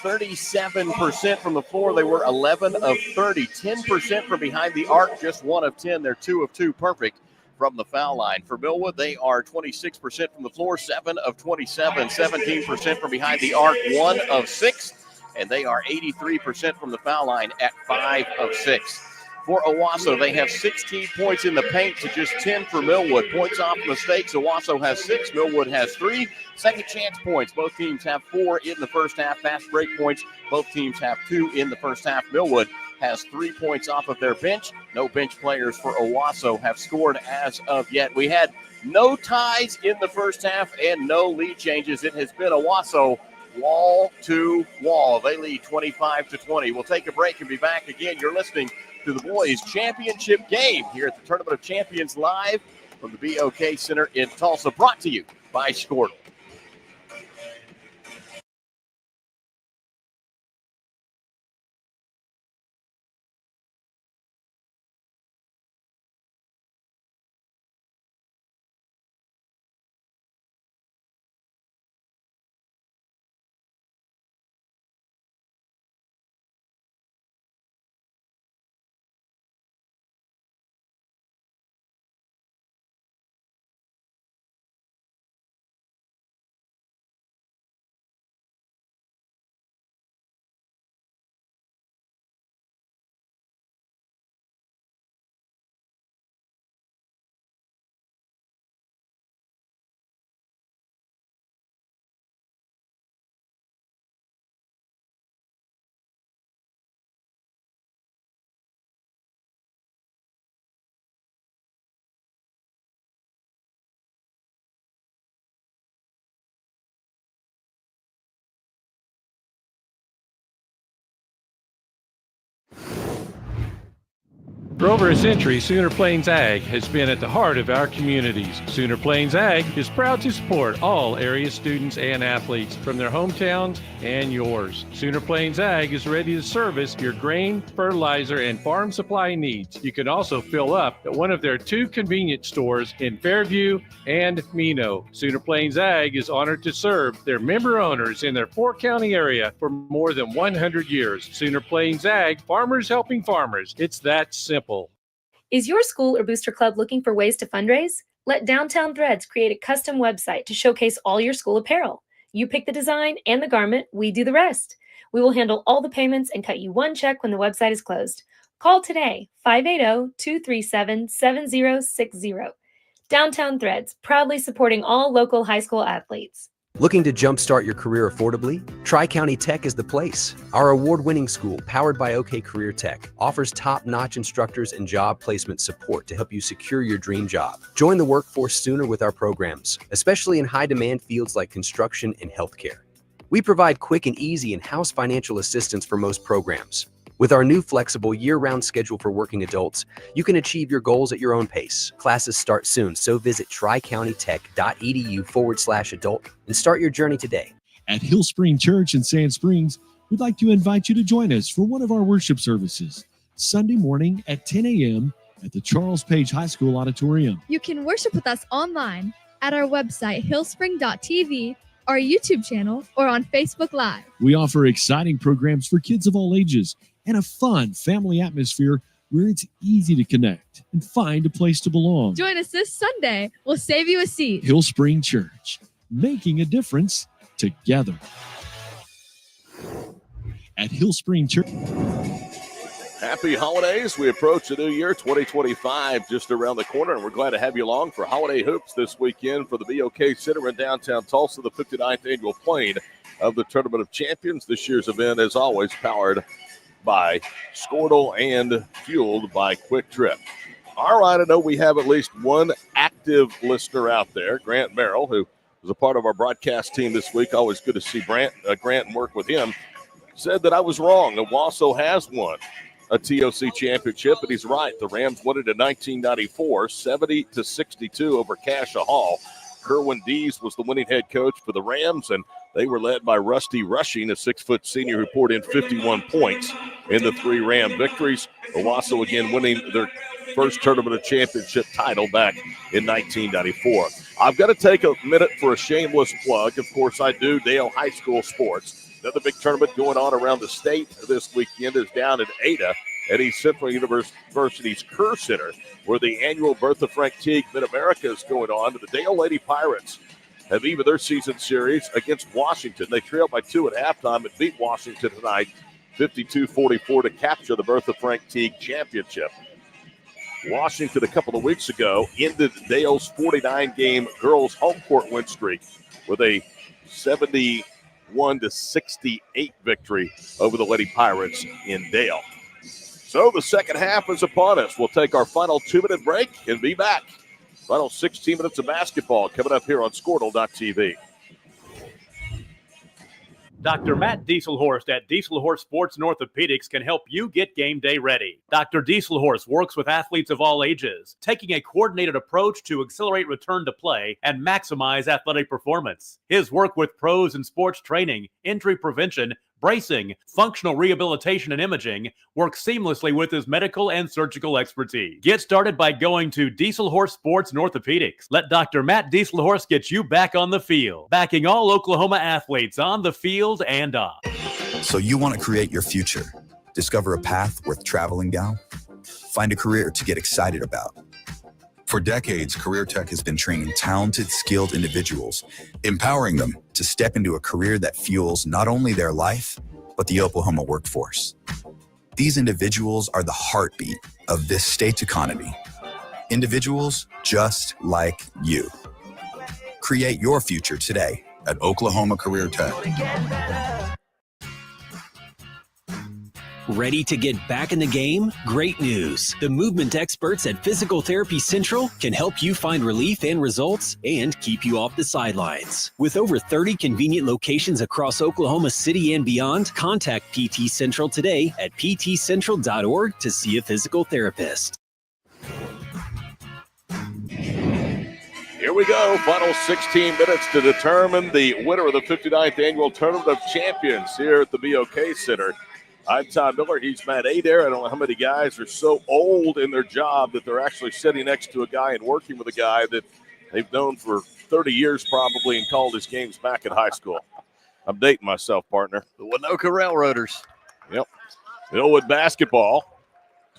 S5: 37% from the floor. They were 11 of 30, 10% from behind the arc, just 1 of 10. They're 2 of 2 perfect from the foul line. For Millwood, they are 26% from the floor, 7 of 27, 17% from behind the arc, 1 of 6. And they are 83% from the foul line at 5 of 6. For Owasso, they have 16 points in the paint to just 10 for Millwood. Points off mistakes, Owasso has 6, Millwood has 3. Second chance points, both teams have 4 in the first half. Fast break points, both teams have 2 in the first half. Millwood has 3 points off of their bench. No bench players for Owasso have scored as of yet. We had no ties in the first half and no lead changes. It has been Owasso wall to wall. They lead 25-20. We'll take a break and be back again. You're listening to the boys' championship game here at the Tournament of Champions live from the BOK Center in Tulsa, brought to you by Squirtle.
S8: For over a century, Sooner Plains Ag has been at the heart of our communities. Sooner Plains Ag is proud to support all area students and athletes from their hometowns and yours. Sooner Plains Ag is ready to service your grain, fertilizer, and farm supply needs. You can also fill up at one of their 2 convenience stores in Fairview and Mino. Sooner Plains Ag is honored to serve their member owners in their 4-county area for more than 100 years. Sooner Plains Ag, farmers helping farmers. It's that simple.
S1: Is your school or booster club looking for ways to fundraise? Let Downtown Threads create a custom website to showcase all your school apparel. You pick the design and the garment, we do the rest. We will handle all the payments and cut you one check when the website is closed. Call today, 580-237-7060. Downtown Threads, proudly supporting all local high school athletes.
S9: Looking to jumpstart your career affordably? Tri-County Tech is the place. Our award-winning school, powered by OK Career Tech, offers top-notch instructors and job placement support to help you secure your dream job. Join the workforce sooner with our programs, especially in high-demand fields like construction and healthcare. We provide quick and easy in-house financial assistance for most programs. With our new flexible year-round schedule for working adults, you can achieve your goals at your own pace. Classes start soon, so visit tricountytech.edu/adult and start your journey today.
S10: At Hill Spring Church in Sand Springs, we'd like to invite you to join us for one of our worship services, Sunday morning at 10 a.m. at the Charles Page High School Auditorium.
S11: You can worship with us online at our website, hillspring.tv, our YouTube channel, or on Facebook Live.
S10: We offer exciting programs for kids of all ages and a fun family atmosphere where it's easy to connect and find a place to belong.
S11: Join us this Sunday. We'll save you a seat.
S10: Hill Spring Church, making a difference together. At Hill Spring Church.
S4: Happy holidays. We approach the new year, 2025, just around the corner, and we're glad to have you along for Holiday Hoops this weekend for the BOK Center in downtown Tulsa, the 59th annual playing of the Tournament of Champions. This year's event, as always, powered by Squirtle and fueled by Quick Trip. All right, I know we have at least one active listener out there, Grant Merrill, who was a part of our broadcast team this week. Always good to see Grant and work with him. Said that I was wrong. Owasso has won a TOC championship, and he's right. The Rams won it in 1994, 70-62 over Cassia Hall. Kerwin Dees was the winning head coach for the Rams, and they were led by Rusty Rushing, a 6-foot senior who poured in 51 points in the 3 Ram victories. Owasso again winning their first Tournament of Championship title back in 1994. I've got to take a minute for a shameless plug. Of course, I do Dale High School sports. Another big tournament going on around the state this weekend is down in Ada at East Central University's Kerr Center, where the annual Bertha Frank Teague Mid-America is going on. The Dale Lady Pirates have evened their season series against Washington. They trailed by 2 at halftime and beat Washington tonight 52-44 to capture the Bertha Frank Teague championship. Washington a couple of weeks ago ended Dale's 49-game girls home court win streak with a 71-68 victory over the Lady Pirates in Dale. So the second half is upon us. We'll take our final 2-minute break and be back. Final 16 minutes of basketball coming up here on Squirtle.tv.
S12: Dr. Matt Dieselhorst at Dieselhorst Sports and Orthopedics can help you get game day ready. Dr. Dieselhorst works with athletes of all ages, taking a coordinated approach to accelerate return to play and maximize athletic performance. His work with pros in sports training, injury prevention, bracing, functional rehabilitation, and imaging works seamlessly with his medical and surgical expertise. Get started by going to Dieselhorst Sports and Orthopedics. Let Dr. Matt Dieselhorst get you back on the field, backing all Oklahoma athletes on the field and off.
S13: So you want to create your future, discover a path worth traveling down, find a career to get excited about. For decades, Career Tech has been training talented, skilled individuals, empowering them to step into a career that fuels not only their life, but the Oklahoma workforce. These individuals are the heartbeat of this state's economy. Individuals just like you. Create your future today at Oklahoma Career Tech.
S14: Ready to get back in the game? Great news. The movement experts at Physical Therapy Central can help you find relief and results and keep you off the sidelines. With over 30 convenient locations across Oklahoma City and beyond, contact PT Central today at ptcentral.org to see a physical therapist.
S4: Here we go. Final 16 minutes to determine the winner of the 59th Annual Tournament of Champions here at the BOK Center. I'm Tom Miller. He's Matt Adair. I don't know how many guys are so old in their job that they're actually sitting next to a guy and working with a guy that they've known for 30 years probably and called his games back in high school. I'm dating myself, partner.
S5: The Winoka Railroaders.
S4: Yep. Millwood basketball,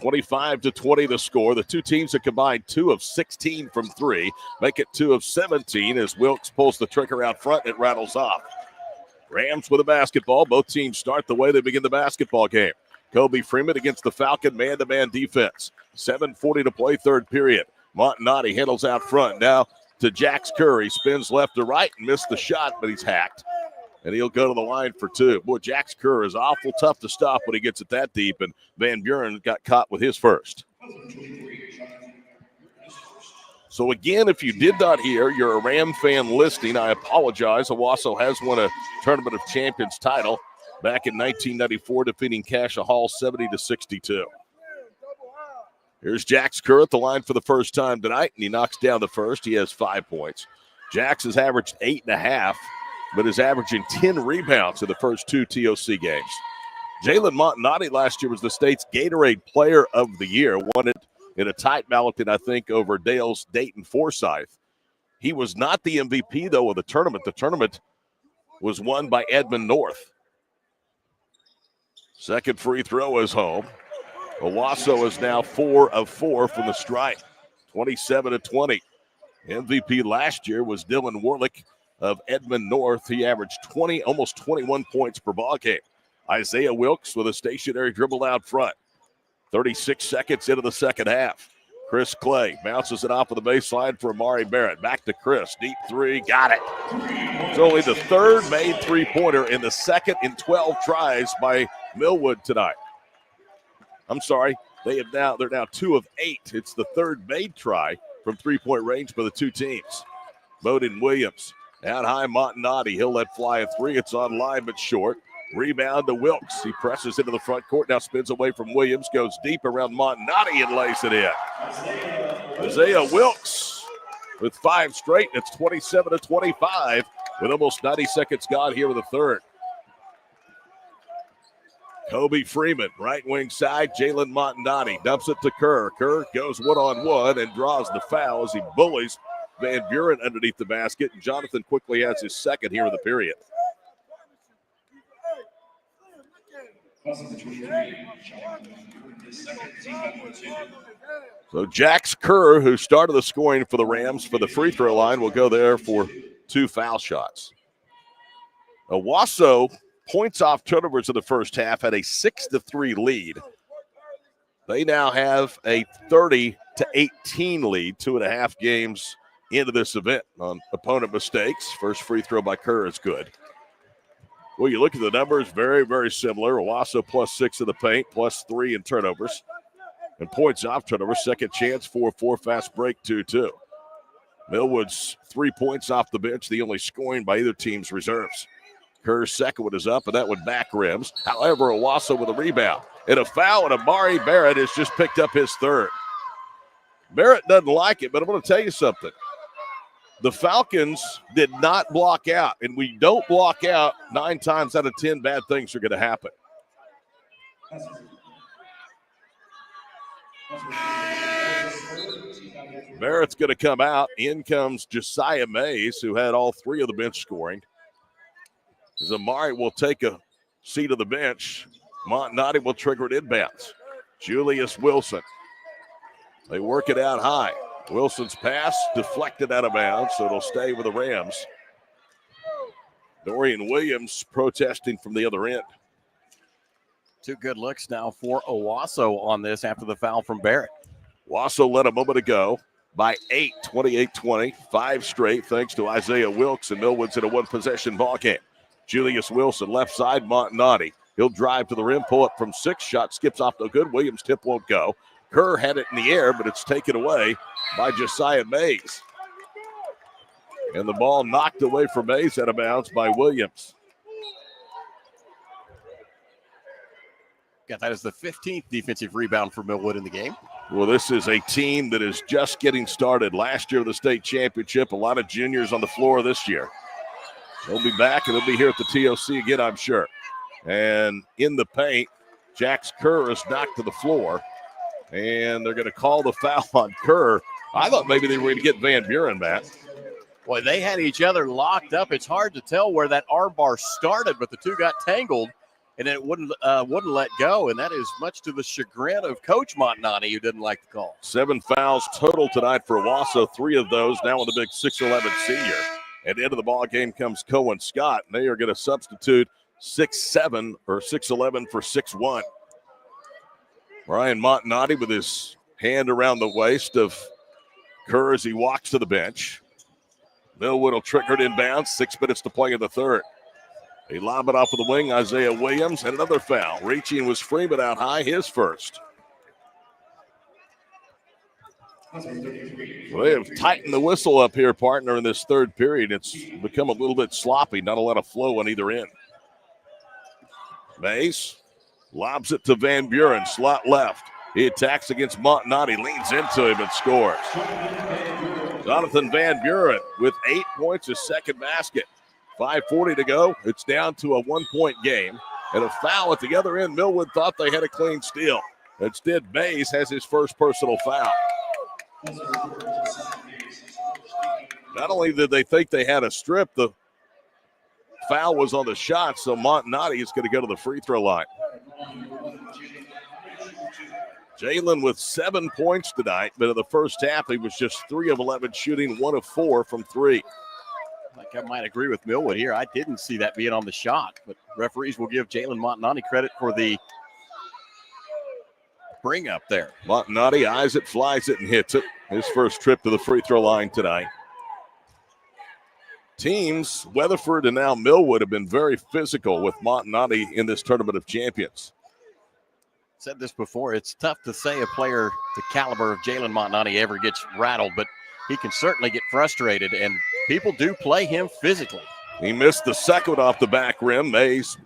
S4: 25-20 the score. The two teams have combined 2 of 16 from 3, make it 2 of 17 as Wilkes pulls the trigger out front and it rattles off. Rams with a basketball. Both teams start the way they begin the basketball game. Kobe Freeman against the Falcon man-to-man defense. 7:40 to play, third period. Montanati handles out front. Now to Jax Curry. Spins left to right and missed the shot, but he's hacked. And he'll go to the line for 2. Boy, Jax Curry is awful tough to stop when he gets it that deep, and Van Buren got caught with his first. So again, if you did not hear, you're a Ram fan listening, I apologize. Owasso has won a Tournament of Champions title back in 1994, defeating Cassia Hall 70-62. Here's Jax Kerr at the line for the first time tonight, and he knocks down the first. He has 5 points. Jax has averaged 8.5, but is averaging 10 rebounds in the first 2 TOC games. Jalen Montanati last year was the state's Gatorade Player of the Year, won it in a tight ballot, I think, over Dale's Dayton Forsyth. He was not the MVP, though, of the tournament. The tournament was won by Edmond North. Second free throw is home. Owasso is now 4 of 4 from the stripe, 27-20. MVP last year was Dylan Warlick of Edmond North. He averaged almost 21 points per ball game. Isaiah Wilkes with a stationary dribble out front. 36 seconds into the second half. Chris Clay bounces it off of the baseline for Amari Barrett. Back to Chris. Deep three. Got it. It's only the third made three-pointer in the second in 12 tries by Millwood tonight. I'm sorry. They're now 2 of 8. It's the third made try from three-point range by the two teams. Bowden Williams out high. Montanati. He'll let fly a 3. It's on line but short. Rebound to Wilkes. He presses into the front court. Now spins away from Williams. Goes deep around Montanati and lays it in. Isaiah Wilkes with 5 straight. It's 27-25 with almost 90 seconds gone here with the third. Kobe Freeman, right wing side. Jalen Montanati dumps it to Kerr. Kerr goes one-on-one and draws the foul as he bullies Van Buren underneath the basket. And Jonathan quickly has his second here in the period. So Jax Kerr, who started the scoring for the Rams for the free throw line, will go there for 2 foul shots. Owasso points off turnovers in the first half, had a 6-3 lead. They now have a 30-18 lead, 2.5 games into this event on opponent mistakes. First free throw by Kerr is good. Well, you look at the numbers, very, very similar. Owasso +6 in the paint, +3 in turnovers. And points off turnovers, second chance, 4-4, fast break, 2-2. Millwood's 3 points off the bench, the only scoring by either team's reserves. Kerr's second one is up, and that one back rims. However, Owasso with a rebound. And a foul, and Amari Barrett has just picked up his third. Barrett doesn't like it, but I'm going to tell you something. The Falcons did not block out, and we don't block out 9 times out of 10, bad things are going to happen. Barrett's going to come out. In comes Josiah Mays, who had all 3 of the bench scoring. Zamari will take a seat of the bench. Montanati will trigger it inbounds. Julius Wilson. They work it out high. Wilson's pass deflected out of bounds, so it'll stay with the Rams. Dorian Williams protesting from the other end.
S5: 2 good looks now for Owasso on this after the foul from Barrett.
S4: Owasso led a moment ago by 8, 28-20, 5 straight, thanks to Isaiah Wilkes, and Millwood's in a one-possession ball game. Julius Wilson, left side, Montanati. He'll drive to the rim, pull up from 6, shot skips off no good. Williams' tip won't go. Kerr had it in the air, but it's taken away by Josiah Mays. And the ball knocked away from Mays out of bounds by Williams.
S5: Got that as the 15th defensive rebound for Millwood in the game.
S4: Well, this is a team that is just getting started. Last year, the state championship, a lot of juniors on the floor this year. They'll be back, and they'll be here at the TOC again, I'm sure. And in the paint, Jax Kerr is knocked to the floor, and they're going to call the foul on Kerr. I thought maybe they were going to get Van Buren back.
S5: Boy, they had each other locked up. It's hard to tell where that arm bar started, but the two got tangled, and it wouldn't let go, and that is much to the chagrin of Coach Montanani, who didn't like the call. 7
S4: fouls total tonight for Owasso, 3 of those now with the big 6'11" senior. At the end of the ball game comes Cohen Scott, and they are going to substitute 6'7" or 6'11" for 6'1". Brian Montanani with his hand around the waist of Kerr as he walks to the bench. Millwood will trigger it inbounds, 6 minutes to play in the third. They lob it off of the wing, Isaiah Williams, and another foul. Reaching was Freeman out high, his first. Well, they have tightened the whistle up here, partner, in this third period. It's become a little bit sloppy, not a lot of flow on either end. Mays lobs it to Van Buren, slot left. He attacks against Montanani, leans into him and scores. Jonathan Van Buren with 8 points, his second basket. 5:40 to go. It's down to a 1-point game. And a foul at the other end. Millwood thought they had a clean steal. Instead, Mays has his first personal foul. Not only did they think they had a strip, the foul was on the shot, so Montanani is going to go to the free throw line. Jalen with 7 points tonight, but in the first half, he was just 3 of 11 shooting, 1 of 4 from 3.
S5: I might agree with Millwood here. I didn't see that being on the shot, but referees will give Jalen Montanani credit for the bring up there.
S4: Montanani eyes it, flies it, and hits it. His first trip to the free throw line tonight. Teams, Weatherford and now Millwood, have been very physical with Montanani in this Tournament of Champions.
S5: Said this before, it's tough to say a player the caliber of Jalen Montanani ever gets rattled, but he can certainly get frustrated, and people do play him physically.
S4: He missed the second off the back rim. Mays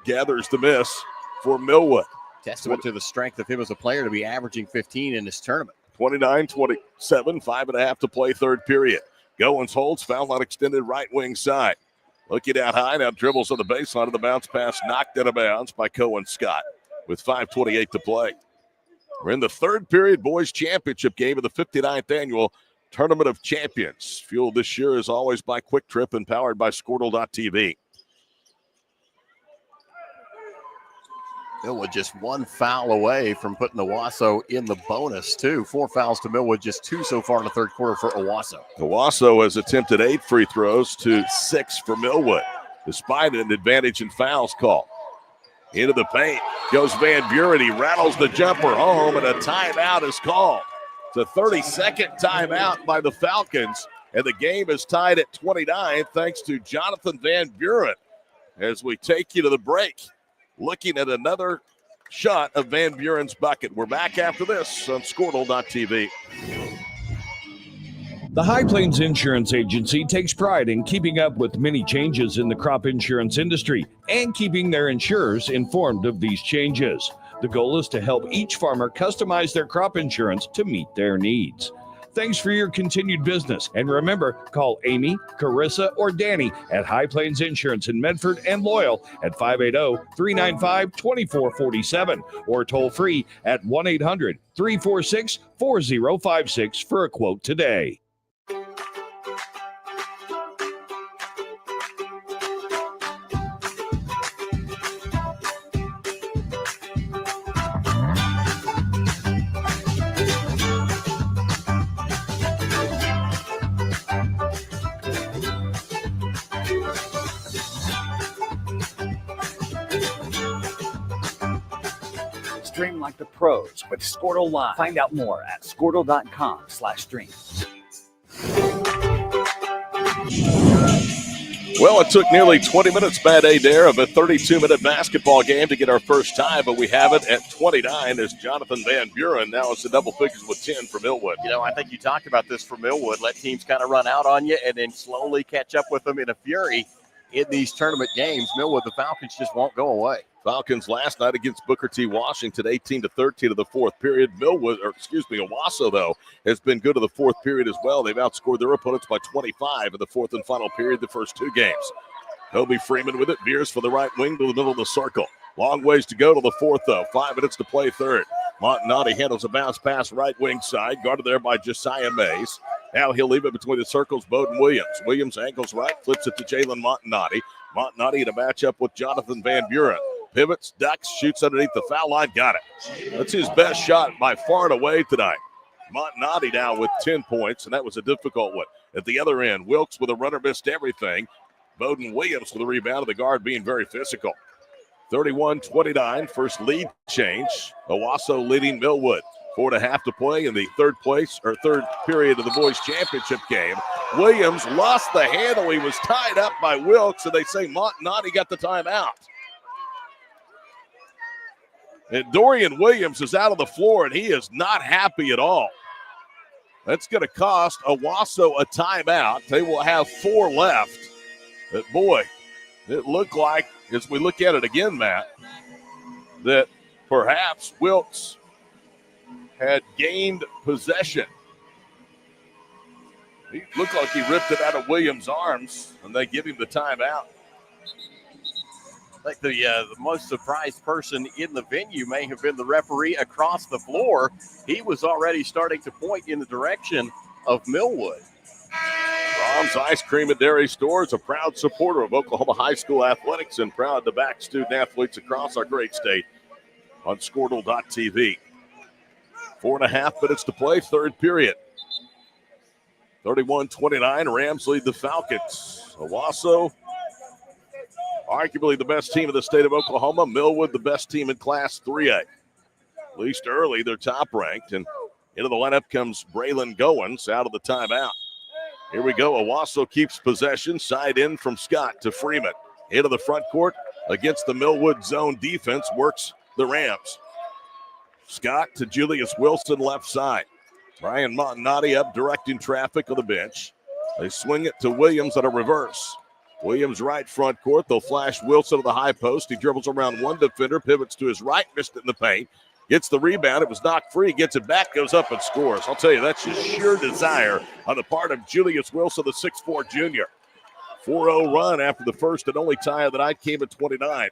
S4: gathers the miss for Millwood.
S5: Testament to the strength of him as a player to be averaging 15 in this tournament.
S4: 29-27, 5.5 to play third period. Goins holds, foul line extended right wing side. Looking out high, now dribbles on the baseline of the bounce pass, knocked out of bounds by Cohen Scott with 5:28 to play. We're in the third period boys championship game of the 59th annual Tournament of Champions. Fueled this year as always by Quick Trip and powered by Squirtle.tv.
S5: Millwood just 1 foul away from putting Owasso in the bonus, too. 4 fouls to Millwood, just 2 so far in the third quarter for Owasso.
S4: Owasso has attempted 8 free throws to 6 for Millwood, despite an advantage in fouls call. Into the paint goes Van Buren. He rattles the jumper home, and a timeout is called. It's a 30-second timeout by the Falcons, and the game is tied at 29 thanks to Jonathan Van Buren. As we take you to the break, looking at another shot of Van Buren's bucket. We're back after this on Squirtle.tv.
S3: The High Plains Insurance Agency takes pride in keeping up with many changes in the crop insurance industry and keeping their insurers informed of these changes. The goal is to help each farmer customize their crop insurance to meet their needs. Thanks for your continued business. And remember, call Amy, Carissa, or Danny at High Plains Insurance in Medford and Loyal at 580-395-2447 or toll free at 1-800-346-4056 for a quote today.
S15: Stream like the pros with Squirtle Live. Find out more at Squirtle.com/stream.
S4: Well, it took nearly 20 minutes, Bad Adair, of a 32-minute basketball game to get our first tie, but we have it at 29 as Jonathan Van Buren now is the double figures with 10 for Millwood.
S5: You know, I think you talked about this for Millwood. Let teams kind of run out on you and then slowly catch up with them in a fury in these tournament games. Millwood, the Falcons just won't go away.
S4: Falcons last night against Booker T. Washington, 18-13 of the fourth period. Owasso, though, has been good in the fourth period as well. They've outscored their opponents by 25 in the fourth and final period the first two games. Kobe Freeman with it, veers for the right wing to the middle of the circle. Long ways to go to the fourth, though. 5 minutes to play third. Montanati handles a bounce pass right wing side, guarded there by Josiah Mays. Now he'll leave it between the circles, Bowden Williams. Williams angles right, flips it to Jalen Montanati. Montanati in a matchup with Jonathan Van Buren. Pivots, ducks, shoots underneath the foul line. Got it. That's his best shot by far and away tonight. Montanati now with 10 points, and that was a difficult one. At the other end, Wilkes with a runner missed everything. Bowden Williams with a rebound of the guard being very physical. 31-29, first lead change. Owasso leading Millwood. 4.5 to play in the third period of the boys championship game. Williams lost the handle. He was tied up by Wilkes, and they say Montanati got the timeout. And Dorian Williams is out of the floor, and he is not happy at all. That's going to cost Owasso a timeout. They will have 4 left. But boy, it looked like, as we look at it again, Matt, that perhaps Wilkes had gained possession. He looked like he ripped it out of Williams' arms, and they give him the timeout.
S5: I think the most surprised person in the venue may have been the referee across the floor. He was already starting to point in the direction of Millwood.
S4: Brahms Ice Cream and Dairy Store is a proud supporter of Oklahoma high school athletics and proud to back student athletes across our great state on Squirtle.tv. 4.5 minutes to play, third period. 31-29, Rams lead the Falcons. Owasso, arguably the best team in the state of Oklahoma. Millwood, the best team in Class 3A. At least early, they're top-ranked. And into the lineup comes Braylon Goins out of the timeout. Here we go. Owasso keeps possession. Side in from Scott to Freeman. Into the front court against the Millwood zone defense. Works the Rams. Scott to Julius Wilson left side. Brian Montanati up directing traffic on the bench. They swing it to Williams on a reverse. Williams right front court. They'll flash Wilson to the high post. He dribbles around one defender, pivots to his right, missed it in the paint. Gets the rebound. It was knocked free. Gets it back, goes up and scores. I'll tell you, that's just sheer desire on the part of Julius Wilson, the 6'4 junior. 4-0 run after the first and only tie of the night came at 29.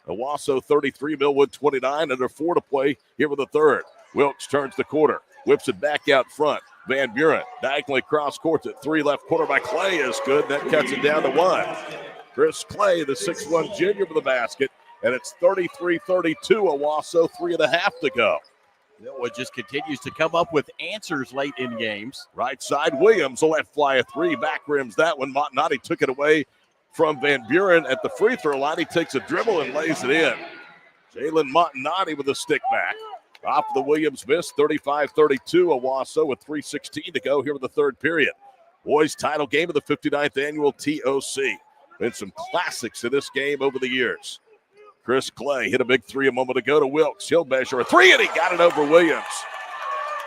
S4: Owasso 33, Millwood 29, under 4 to play here with the third. Wilkes turns the corner, whips it back out front. Van Buren diagonally cross court at 3, left corner by Clay is good. That cuts it down to 1. Chris Clay, the 6'1 junior, for the basket. And it's 33-32, Owasso, 3.5 to go.
S5: Millwood just continues to come up with answers late in games.
S4: Right side, Williams will let fly a 3. Back rims that one. Montanati took it away from Van Buren at the free throw line. He takes a dribble and lays it in. Jalen Montanati with a stick back. Off the Williams miss, 35-32, Owasso with 3:16 to go here in the third period. Boys title game of the 59th annual TOC. Been some classics in this game over the years. Chris Clay hit a big 3 a moment ago to Wilkes. He'll measure a 3, and he got it over Williams.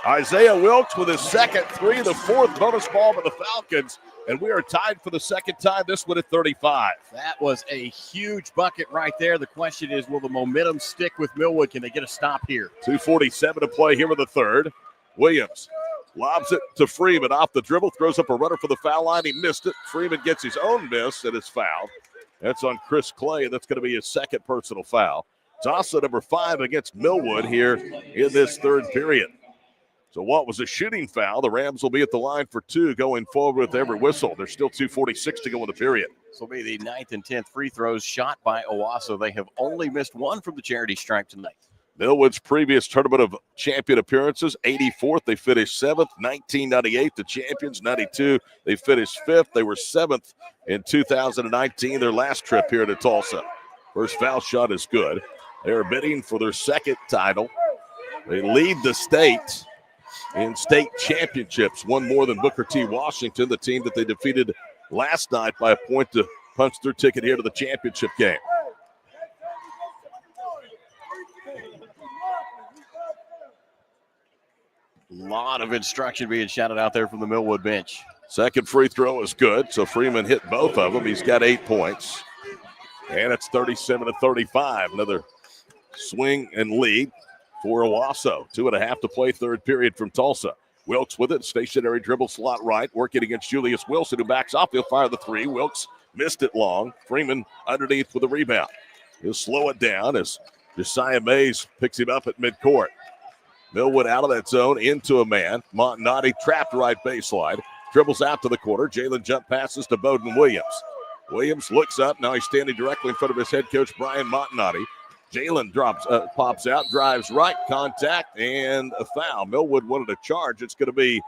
S4: Isaiah Wilkes with his second 3, the 4th bonus ball for the Falcons, and we are tied for the second time, this one at 35.
S5: That was a huge bucket right there. The question is, will the momentum stick with Millwood? Can they get a stop here?
S4: 2:47 to play here with the third. Williams lobs it to Freeman off the dribble, throws up a runner for the foul line. He missed it. Freeman gets his own miss and is fouled. That's on Chris Clay, and that's going to be his second personal foul. It's also number 5 against Millwood here in this third period. So what was a shooting foul? The Rams will be at the line for 2 going forward with every whistle. There's still 2:46 to go in the period.
S5: This will be the 9th and 10th free throws shot by Owasso. They have only missed 1 from the charity stripe tonight.
S4: Millwood's previous tournament of champion appearances, 84th. They finished 7th. 1998, the champions. 92, they finished 5th. They were 7th in 2019, their last trip here to Tulsa. First foul shot is good. They're bidding for their second title. They lead the state in state championships, one more than Booker T. Washington, the team that they defeated last night by a point to punch their ticket here to the championship game.
S5: A lot of instruction being shouted out there from the Millwood bench.
S4: Second free throw is good, so Freeman hit both of them. He's got 8 points. And it's 37-35. Another swing and lead for Owasso. 2.5 to play, third period from Tulsa. Wilkes with it, stationary dribble slot right, working against Julius Wilson, who backs off. He'll fire the three. Wilkes missed it long. Freeman underneath with a rebound. He'll slow it down as Josiah Mays picks him up at midcourt. Millwood out of that zone into a man. Montanati trapped right baseline. Dribbles out to the corner. Jalen jump passes to Bowden Williams. Williams looks up. Now he's standing directly in front of his head coach, Brian Montanati. Jalen pops out, drives right, contact, and a foul. Millwood wanted a charge. It's going to be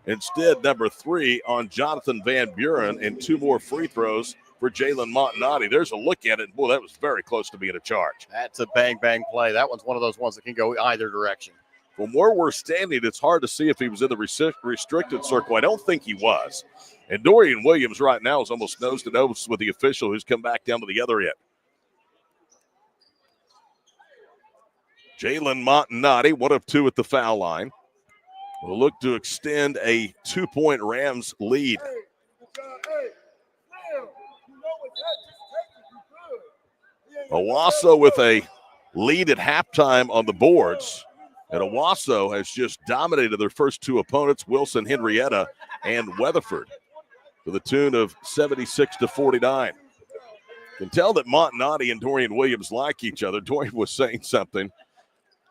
S4: instead number 3 on Jonathan Van Buren, and 2 more free throws for Jalen Montanati. There's a look at it. Boy, that was very close to being a charge.
S5: That's a bang-bang play. That one's one of those ones that can go either direction.
S4: From where we're standing, it's hard to see if he was in the restricted circle. I don't think he was. And Dorian Williams right now is almost nose to nose with the official who's come back down to the other end. Jalen Montanati, 1 of 2 at the foul line, will look to extend a 2-point Rams lead. Owasso with a lead at halftime on the boards. And Owasso has just dominated their first 2 opponents, Wilson, Henrietta, and Weatherford, to the tune of 76-49. You can tell that Montanati and Dorian Williams like each other. Dorian was saying something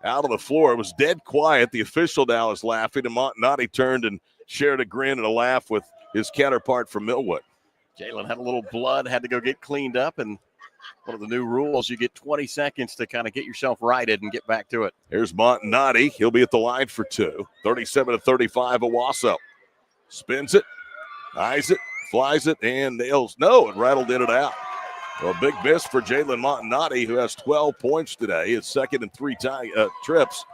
S4: out on the floor. It was dead quiet. The official now is laughing, and Montanati turned and shared a grin and a laugh with his counterpart from Millwood.
S5: Jalen had a little blood, had to go get cleaned up, and one of the new rules, you get 20 seconds to kind of get yourself righted and get back to it.
S4: Here's Montanati. He'll be at the line for 2. 37-35, Owasso. Spins it, eyes it, flies it, and nails. No, it rattled in and out. Well, a big miss for Jalen Montanati, who has 12 points today. His second in 3 trips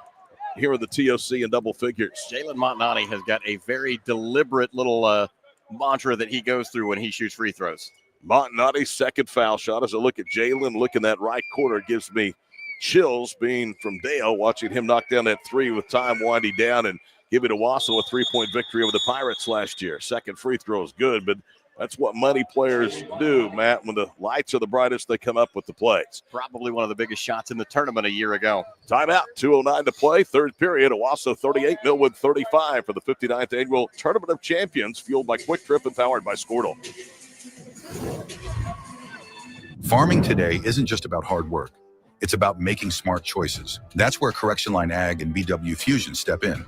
S4: here in the TOC in double figures.
S5: Jalen Montanati has got a very deliberate little mantra that he goes through when he shoots free throws.
S4: Montanati's second foul shot. As I look at Jalen, look in that right corner, it gives me chills being from Dale, watching him knock down that 3 with time winding down and giving Owasso a 3-point victory over the Pirates last year. Second free throw is good, but that's what money players do, Matt. When the lights are the brightest, they come up with the plays.
S5: Probably one of the biggest shots in the tournament a year ago.
S4: Timeout, 2:09 to play, third period. Owasso 38, Millwood 35 for the 59th Annual Tournament of Champions, fueled by Quick Trip and powered by Squirtle.
S13: Farming today isn't just about hard work. It's about making smart choices. That's where Correction Line Ag and BW Fusion step in.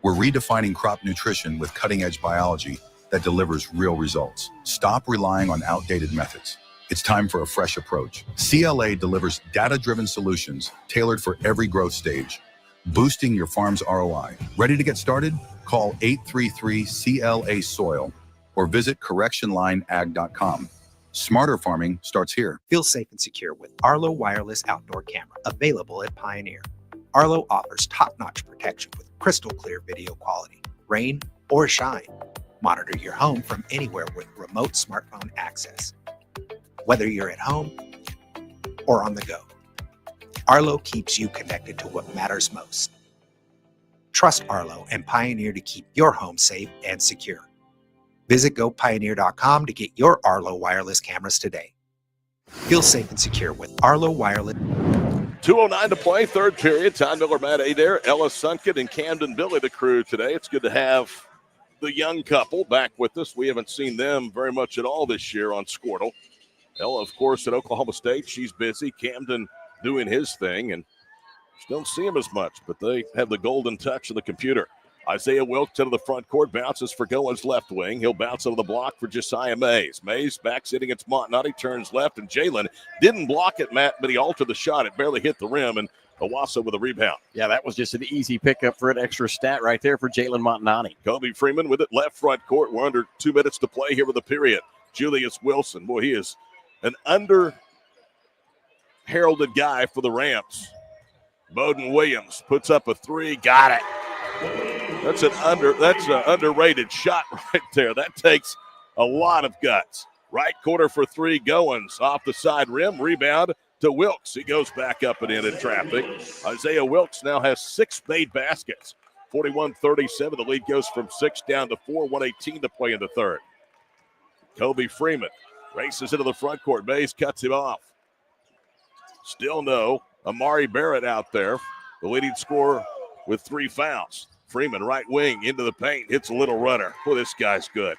S13: We're redefining crop nutrition with cutting-edge biology that delivers real results. Stop relying on outdated methods. It's time for a fresh approach. CLA delivers data-driven solutions tailored for every growth stage, boosting your farm's ROI. Ready to get started? Call 833-CLA-SOIL or visit correctionlineag.com. Smarter farming starts here.
S16: Feel safe and secure with Arlo Wireless Outdoor Camera, available at Pioneer. Arlo offers top-notch protection with crystal clear video quality, rain or shine. Monitor your home from anywhere with remote smartphone access. Whether you're at home or on the go, Arlo keeps you connected to what matters most. Trust Arlo and Pioneer to keep your home safe and secure. Visit GoPioneer.com to get your Arlo wireless cameras today. Feel safe and secure with Arlo Wireless.
S4: 2:09 to play, third period. Tom Miller, Matt Adair, Ellis Sunken, and Camden Billy, the crew today. It's good to have the young couple back with us. We haven't seen them very much at all this year on Squirtle. Ella, of course, at Oklahoma State. She's busy. Camden doing his thing, and don't see him as much, but they have the golden touch of the computer. Isaiah Wilkes to the front court, bounces for Goins left wing. He'll bounce out of the block for Josiah Mays. Mays backs it against Montanati, turns left, and Jalen didn't block it, Matt, but he altered the shot. It barely hit the rim, and Owasso with a rebound.
S5: Yeah, that was just an easy pickup for an extra stat right there for Jalen Montanati.
S4: Kobe Freeman with it left front court. We're under 2 minutes to play here with the period. Julius Wilson, boy, he is an under-heralded guy for the Rams. Bowden Williams puts up a 3, got it. That's an underrated shot right there. That takes a lot of guts. Right corner for three. Goins off the side rim. Rebound to Wilkes. He goes back up and in traffic. Isaiah Wilkes now has 6 made baskets. 41-37. The lead goes from 6 down to 4. 1:18 to play in the third. Kobe Freeman races into the front court. Mays cuts him off. Still no. Amari Barrett out there, the leading scorer with 3 fouls. Freeman, right wing, into the paint, hits a little runner. Boy, this guy's good.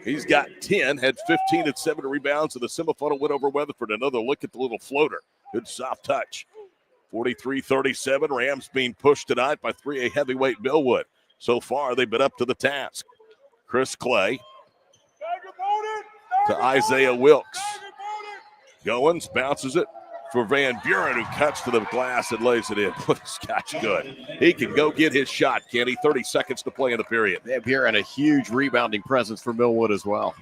S4: He's got 10, had 15 and 7 rebounds in the semifinal win over Weatherford. Another look at the little floater. Good soft touch. 43-37. Rams being pushed tonight by 3A heavyweight Millwood. So far, they've been up to the task. Chris Clay to Isaiah Wilkes. Goins bounces it for Van Buren, who cuts to the glass and lays it in. This guy's good. He can go get his shot, Kenny. 30 seconds to play in the period.
S5: Van Buren, a huge rebounding presence for Millwood as well.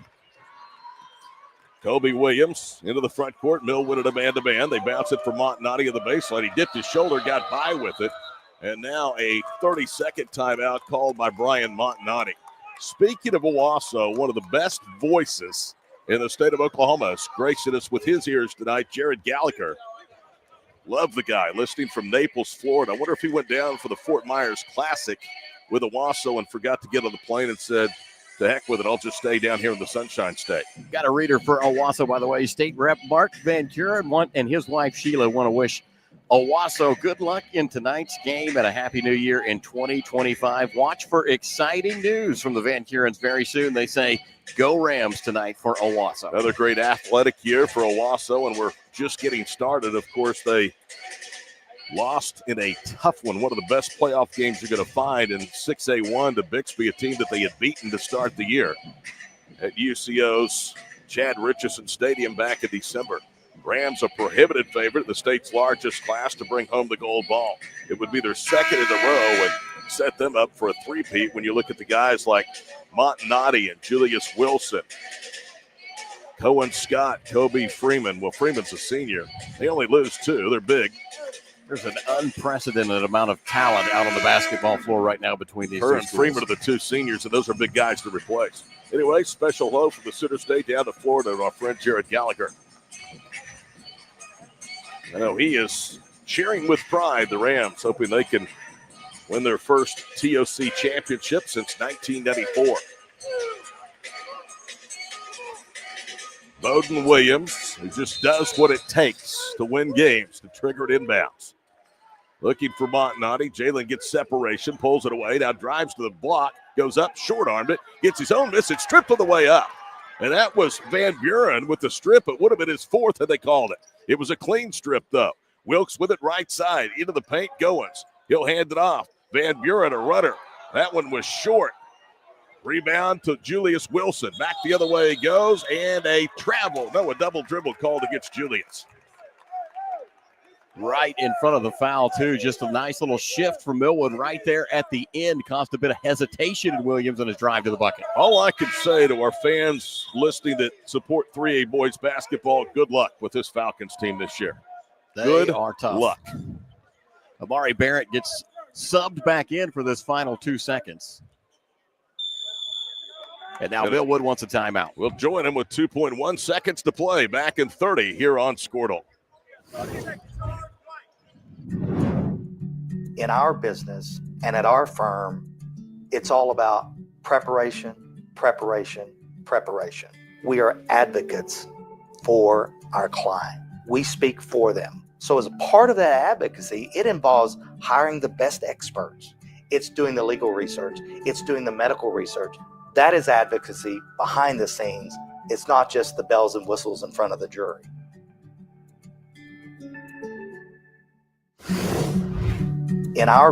S4: Kobe Williams into the front court. Millwood at a man-to-man. They bounce it for Montanati at the baseline. He dipped his shoulder, got by with it. And now a 30-second timeout called by Brian Montanati. Speaking of Owasso, one of the best voices in the state of Oklahoma is gracing us with his ears tonight, Jared Gallagher. Love the guy, listening from Naples, Florida. I wonder if he went down for the Fort Myers Classic with Owasso and forgot to get on the plane and said, to heck with it, I'll just stay down here in the Sunshine State.
S5: Got a reader for Owasso, by the way. State Rep Mark Van Buren and his wife Sheila want to wish Owasso good luck in tonight's game and a happy new year in 2025. Watch for exciting news from the Van Burens very soon. They say, go Rams tonight for Owasso.
S4: Another great athletic year for Owasso, and we're just getting started. Of course, they lost in a tough one, one of the best playoff games you're going to find in 6A1 to Bixby, a team that they had beaten to start the year at UCO's Chad Richardson Stadium back in December. Rams a prohibited favorite, the state's largest class to bring home the gold ball. It would be their second in a row and set them up for a three-peat when you look at the guys like Montanati and Julius Wilson, Cohen Scott, Kobe Freeman. Well, Freeman's a senior. They only lose 2. They're big.
S5: There's an unprecedented amount of talent out on the basketball floor right now between these two
S4: and Freeman are the 2 seniors, and those are big guys to replace. Anyway, special hello from the Center State down to Florida to our friend Jared Gallagher. I know he is cheering with pride, the Rams, hoping they can win their first TOC championship since 1994. Bowden Williams, who just does what it takes to win games, to trigger it inbounds. Looking for Montanati. Jalen gets separation, pulls it away, now drives to the block, goes up, short-armed it, gets his own miss. It's stripped on the way up. And that was Van Buren with the strip. It would have been his 4th had they called it. It was a clean strip, though. Wilkes with it right side, into the paint, Goins. He'll hand it off. Van Buren, a runner. That one was short. Rebound to Julius Wilson. Back the other way he goes, and a double dribble called against Julius.
S5: Right in front of the foul, too. Just a nice little shift from Millwood right there at the end. Caused a bit of hesitation in Williams on his drive to the bucket.
S4: All I can say to our fans listening that support 3A boys basketball, good luck with this Falcons team this year.
S5: They are tough.
S4: Luck.
S5: Amari Barrett gets subbed back in for this final 2 seconds. And now Millwood wants a timeout.
S4: We'll join him with 2.1 seconds to play. Back in 30 here on Squirtle.
S17: In our business and at our firm, it's all about preparation, preparation, preparation. We are advocates for our client. We speak for them. So as a part of that advocacy, it involves hiring the best experts. It's doing the legal research. It's doing the medical research. That is advocacy behind the scenes. It's not just the bells and whistles in front of the jury. In our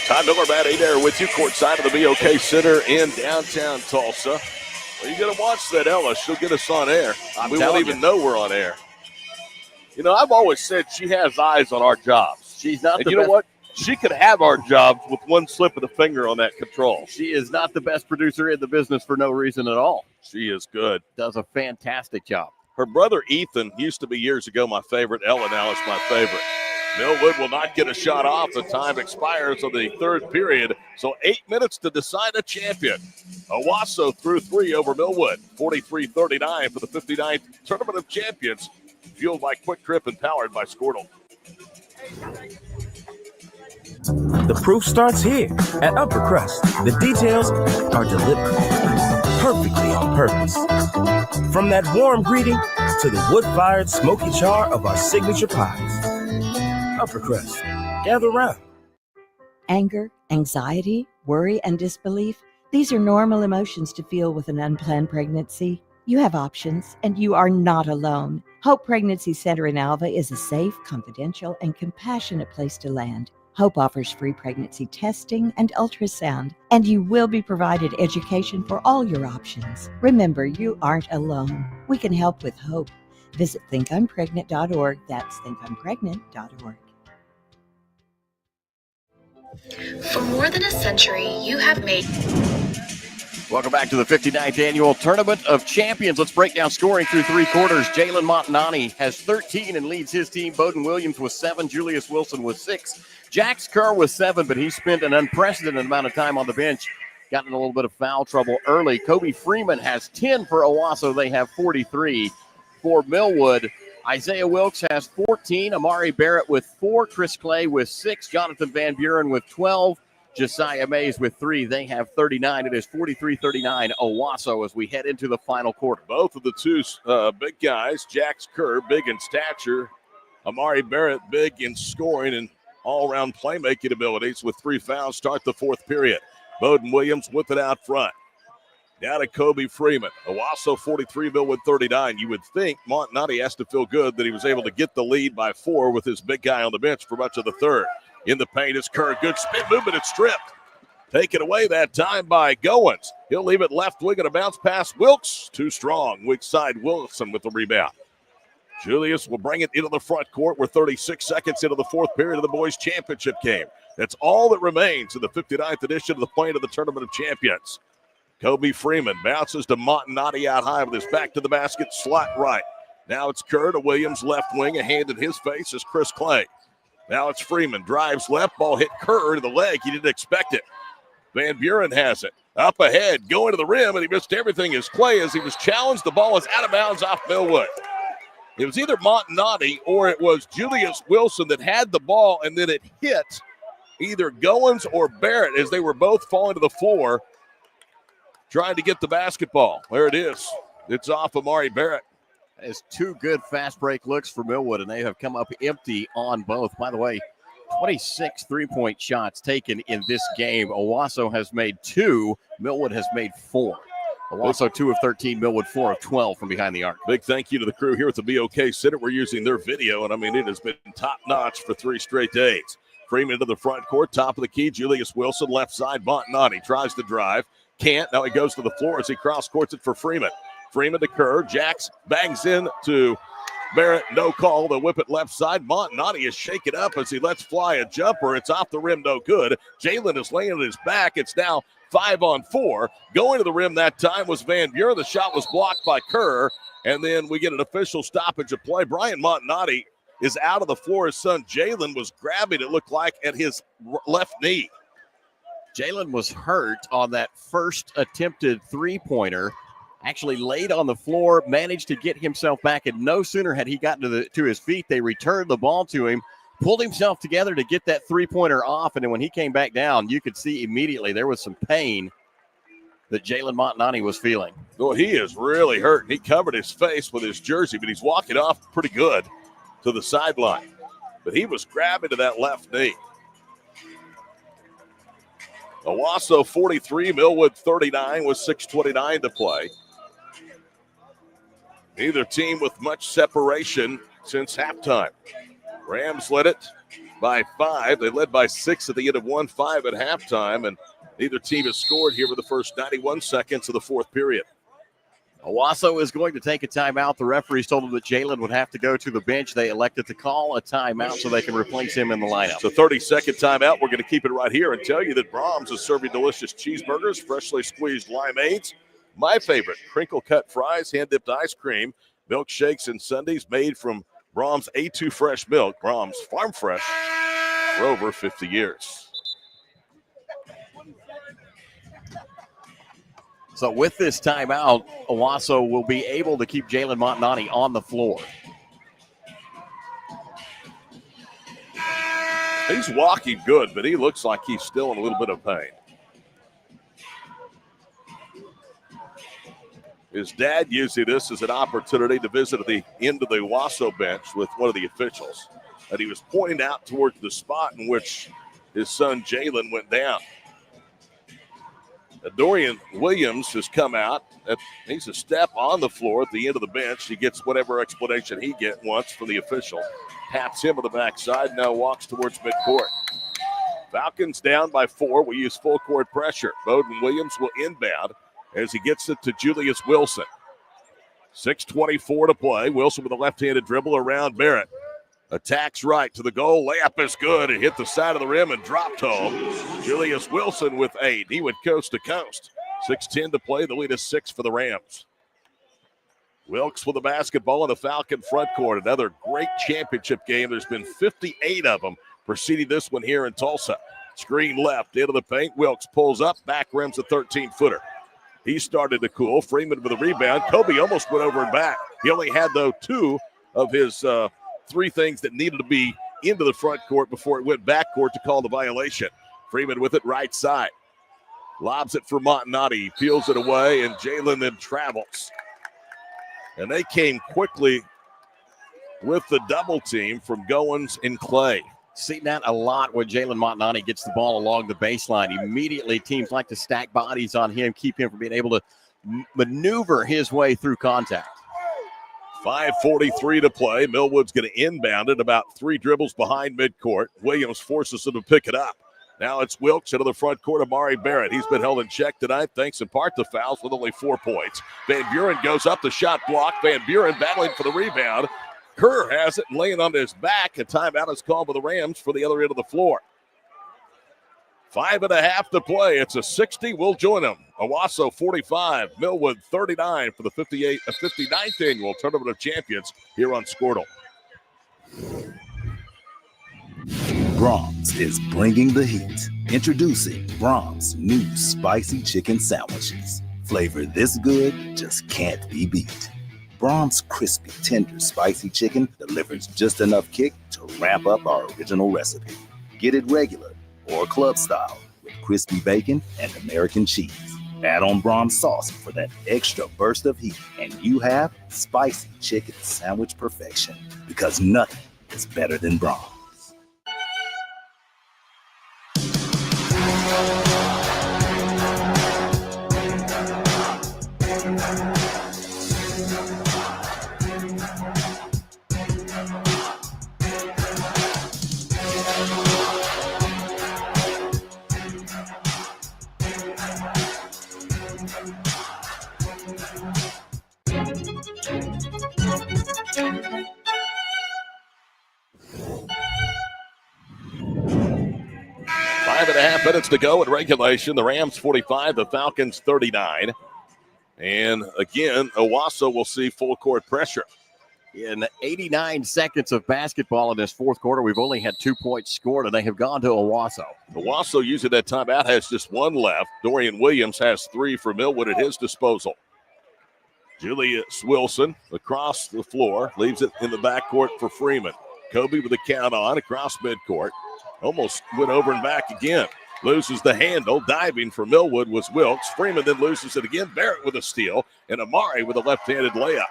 S4: Todd Miller, Matt Adair with you courtside of the BOK Center in downtown Tulsa. Well, you got to watch that Ella. She'll get us on air. We won't even know we're on air. You know, I've always said she has eyes on our jobs.
S5: She's not.
S4: And you know what? She could have our jobs with one slip of the finger on that control.
S5: She is not the best producer in the business for no reason at all.
S4: She is good.
S5: Does a fantastic job.
S4: Her brother Ethan used to be years ago my favorite. Ella now is my favorite. Millwood will not get a shot off. The time expires on the third period, so 8 minutes to decide a champion. Owasso threw 3 over Millwood, 43-39 for the 59th Tournament of Champions, fueled by Quick Trip and powered by Squirtle.
S18: The proof starts here at Upper Crust. The details are deliberate, perfectly on purpose. From that warm greeting to the wood-fired smoky char of our signature pies. Upper Crust, gather around.
S19: Anger, anxiety, worry, and disbelief, these are normal emotions to feel with an unplanned pregnancy. You have options, and you are not alone. Hope Pregnancy Center in Alva is a safe, confidential, and compassionate place to land. Hope offers free pregnancy testing and ultrasound, and you will be provided education for all your options. Remember, you aren't alone. We can help with hope. Visit thinkimpregnant.org. That's thinkimpregnant.org.
S1: For more than a century, you have made...
S5: Welcome back to the 59th Annual Tournament of Champions. Let's break down scoring through 3 quarters. Jalen Montanani has 13 and leads his team. Bowden Williams with 7. Julius Wilson with 6. Jax Kerr with 7, but he spent an unprecedented amount of time on the bench. Got in a little bit of foul trouble early. Kobe Freeman has 10 for Owasso. They have 43 for Millwood. Isaiah Wilkes has 14. Amari Barrett with 4. Chris Clay with 6. Jonathan Van Buren with 12. Josiah Mays with 3. They have 39. It is 43-39 Owasso as we head into the final quarter.
S4: Both of the two big guys, Jax Kerr, big in stature. Amari Barrett, big in scoring and all-around playmaking abilities with 3 fouls. Start the fourth period. Bowden Williams with it out front. Down to Kobe Freeman. Owasso 43, Millwood 39. You would think Montanati has to feel good that he was able to get the lead by 4 with his big guy on the bench for much of the third. In the paint is Kerr. Good spin movement. It's stripped. Taken away that time by Goins. He'll leave it left wing and a bounce pass. Wilkes too strong. Weak side Wilson with the rebound. Julius will bring it into the front court. We're 36 seconds into the fourth period of the boys' championship game. That's all that remains in the 59th edition of the Plane of the Tournament of Champions. Kobe Freeman bounces to Montanati out high with his back to the basket, slot right. Now it's Kerr to Williams, left wing. A hand in his face is Chris Clay. Now it's Freeman, drives left, ball hit Kerr to the leg. He didn't expect it. Van Buren has it. Up ahead, going to the rim, and he missed everything as Clay as he was challenged. The ball was out of bounds off Millwood. It was either Montanati or it was Julius Wilson that had the ball, and then it hit either Goins or Barrett as they were both falling to the floor trying to get the basketball. There it is. It's off Amari Barrett.
S5: As 2 good fast break looks for Millwood, and they have come up empty on both. By the way, 26 3-point shots taken in this game. Owasso has made 2. Millwood has made 4. Owasso 2 of 13, Millwood 4 of 12 from behind the arc.
S4: Big thank you to the crew here at the BOK Center. We're using their video, and I mean, it has been top-notch for 3 straight days. Freeman into the front court, top of the key. Julius Wilson, left side. Montanati tries to drive. Can't. Now he goes to the floor as he cross-courts it for Freeman. Freeman to Kerr. Jax bangs in to Barrett. No call. They'll whip it left side. Montanati is shaken up as he lets fly a jumper. It's off the rim. No good. Jalen is laying on his back. It's now 5-on-4. Going to the rim that time was Van Buren. The shot was blocked by Kerr. And then we get an official stoppage of play. Brian Montanati is out of the floor. His son Jalen was grabbing, it looked like, at his left knee.
S5: Jalen was hurt on that first attempted 3-pointer. Actually laid on the floor, managed to get himself back, and no sooner had he gotten to his feet, they returned the ball to him, pulled himself together to get that 3-pointer off, and then when he came back down, you could see immediately there was some pain that Jalen Montanani was feeling.
S4: Oh, he is really hurt. He covered his face with his jersey, but he's walking off pretty good to the sideline. But he was grabbing to that left knee. Owasso 43, Millwood 39 with 6:29 to play. Neither team with much separation since halftime. Rams led it by 5. They led by 6 at the end of 1-5 at halftime, and neither team has scored here for the first 91 seconds of the fourth period.
S5: Owasso is going to take a timeout. The referees told them that Jalen would have to go to the bench. They elected to call a timeout so they can replace him in the lineup.
S4: So 30-second timeout. We're going to keep it right here and tell you that Brahms is serving delicious cheeseburgers, freshly squeezed limeades, my favorite, crinkle-cut fries, hand-dipped ice cream, milkshakes, and sundaes made from Brahms A2 Fresh Milk. Brahms Farm Fresh for over 50 years.
S5: So with this timeout, Owasso will be able to keep Jalen Montanani on the floor.
S4: He's walking good, but he looks like he's still in a little bit of pain. His dad using this as an opportunity to visit at the end of the Owasso bench with one of the officials. And he was pointing out towards the spot in which his son Jalen went down. Dorian Williams has come out. He's a step on the floor at the end of the bench. He gets whatever explanation he wants from the official. Taps him on the backside, now walks towards midcourt. Falcons down by 4. We use full court pressure. Bowden Williams will inbound as he gets it to Julius Wilson. 6:24 to play. Wilson with a left-handed dribble around Barrett. Attacks right to the goal. Layup is good. It hit the side of the rim and dropped home. Julius Wilson with 8. He went coast to coast. 6:10 to play. The lead is 6 for the Rams. Wilkes with the basketball in the Falcon front court. Another great championship game. There's been 58 of them preceding this one here in Tulsa. Screen left into the paint. Wilkes pulls up. Back rims a 13-footer. He started to cool. Freeman with a rebound. Kobe almost went over and back. He only had, though, 2 of his 3 things that needed to be into the front court before it went back court to call the violation. Freeman with it right side. Lobs it for Montanati. He peels it away, and Jalen then travels. And they came quickly with the double team from Goins and Clay.
S5: Seen that a lot when Jalen Montanani gets the ball along the baseline. Immediately, teams like to stack bodies on him, keep him from being able to maneuver his way through contact.
S4: 5:43 to play. Millwood's going to inbound it about 3 dribbles behind midcourt. Williams forces him to pick it up. Now it's Wilkes into the front court. Amari Barrett. He's been held in check tonight thanks in part to fouls with only 4 points. Van Buren goes up. The shot blocked. Van Buren battling for the rebound. Kerr has it and laying on his back. A timeout is called by the Rams for the other end of the floor. 5.5 to play. It's a 60. We'll join them. Owasso 45, Millwood 39 for the 59th annual Tournament of Champions here on Squirtle.
S20: Brahms is bringing the heat. Introducing Brahms' new spicy chicken sandwiches. Flavor this good just can't be beat. Brahms' crispy, tender, spicy chicken delivers just enough kick to ramp up our original recipe. Get it regular or club style with crispy bacon and American cheese. Add on Brahms sauce for that extra burst of heat, and you have spicy chicken sandwich perfection, because nothing is better than Brahms.
S4: Minutes to go in regulation. The Rams 45, the Falcons 39. And again, Owasso will see full court pressure.
S5: In 89 seconds of basketball in this fourth quarter, we've only had 2 points scored, and they have gone to Owasso.
S4: Owasso using that timeout has just 1 left. Dorian Williams has 3 for Millwood at his disposal. Julius Wilson across the floor, leaves it in the backcourt for Freeman. Kobe with the count on across midcourt. Almost went over and back again. Loses the handle. Diving for Millwood was Wilkes. Freeman then loses it again. Barrett with a steal. And Amari with a left-handed layup.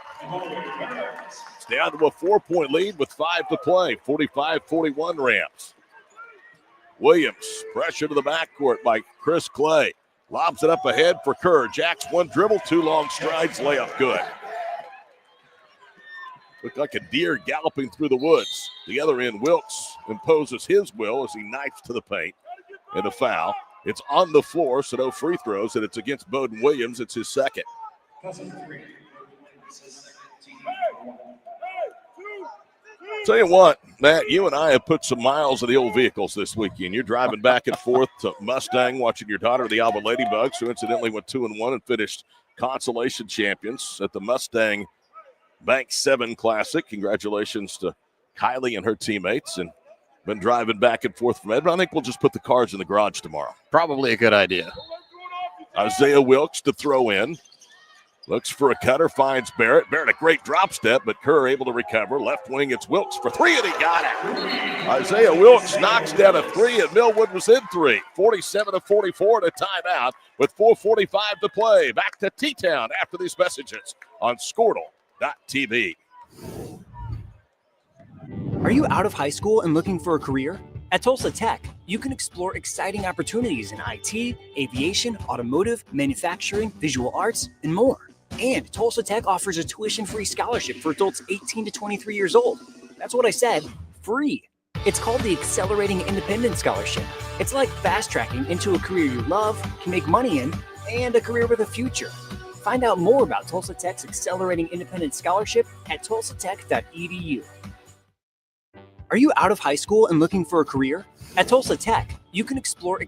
S4: It's down to a 4-point lead with 5 to play. 45-41 Rams. Williams, pressure to the backcourt by Chris Clay. Lobs it up ahead for Kerr. Jacks 1 dribble, 2 long strides. Layup good. Looked like a deer galloping through the woods. The other end, Wilkes imposes his will as he knifes to the paint. And a foul. It's on the floor, so no free throws, and it's against Bowden Williams. It's his second. Tell you what, Matt, you and I have put some miles in the old vehicles this weekend. You're driving back and forth to Mustang, watching your daughter, the Alba Ladybugs, who incidentally went 2-1 and finished consolation champions at the Mustang Bank 7 Classic. Congratulations to Kylie and her teammates, and been driving back and forth from Edmond. I think we'll just put the cars in the garage tomorrow.
S5: Probably a good idea.
S4: Isaiah Wilkes to throw in. Looks for a cutter, finds Barrett. Barrett, a great drop step, but Kerr able to recover. Left wing, it's Wilkes for 3, and he got it. Isaiah Wilkes knocks down a 3, and Millwood was in 3. 47-44 to timeout with 4:45 to play. Back to T-Town after these messages on Squirtle.tv.
S15: Are you out of high school and looking for a career? At Tulsa Tech, you can explore exciting opportunities in IT, aviation, automotive, manufacturing, visual arts, and more. And Tulsa Tech offers a tuition-free scholarship for adults 18 to 23 years old. That's what I said, free. It's called the Accelerating Independent Scholarship. It's like fast-tracking into a career you love, can make money in, and a career with a future. Find out more about Tulsa Tech's Accelerating Independent Scholarship at tulsatech.edu. Are you out of high school and looking for a career? At Tulsa Tech, you can explore...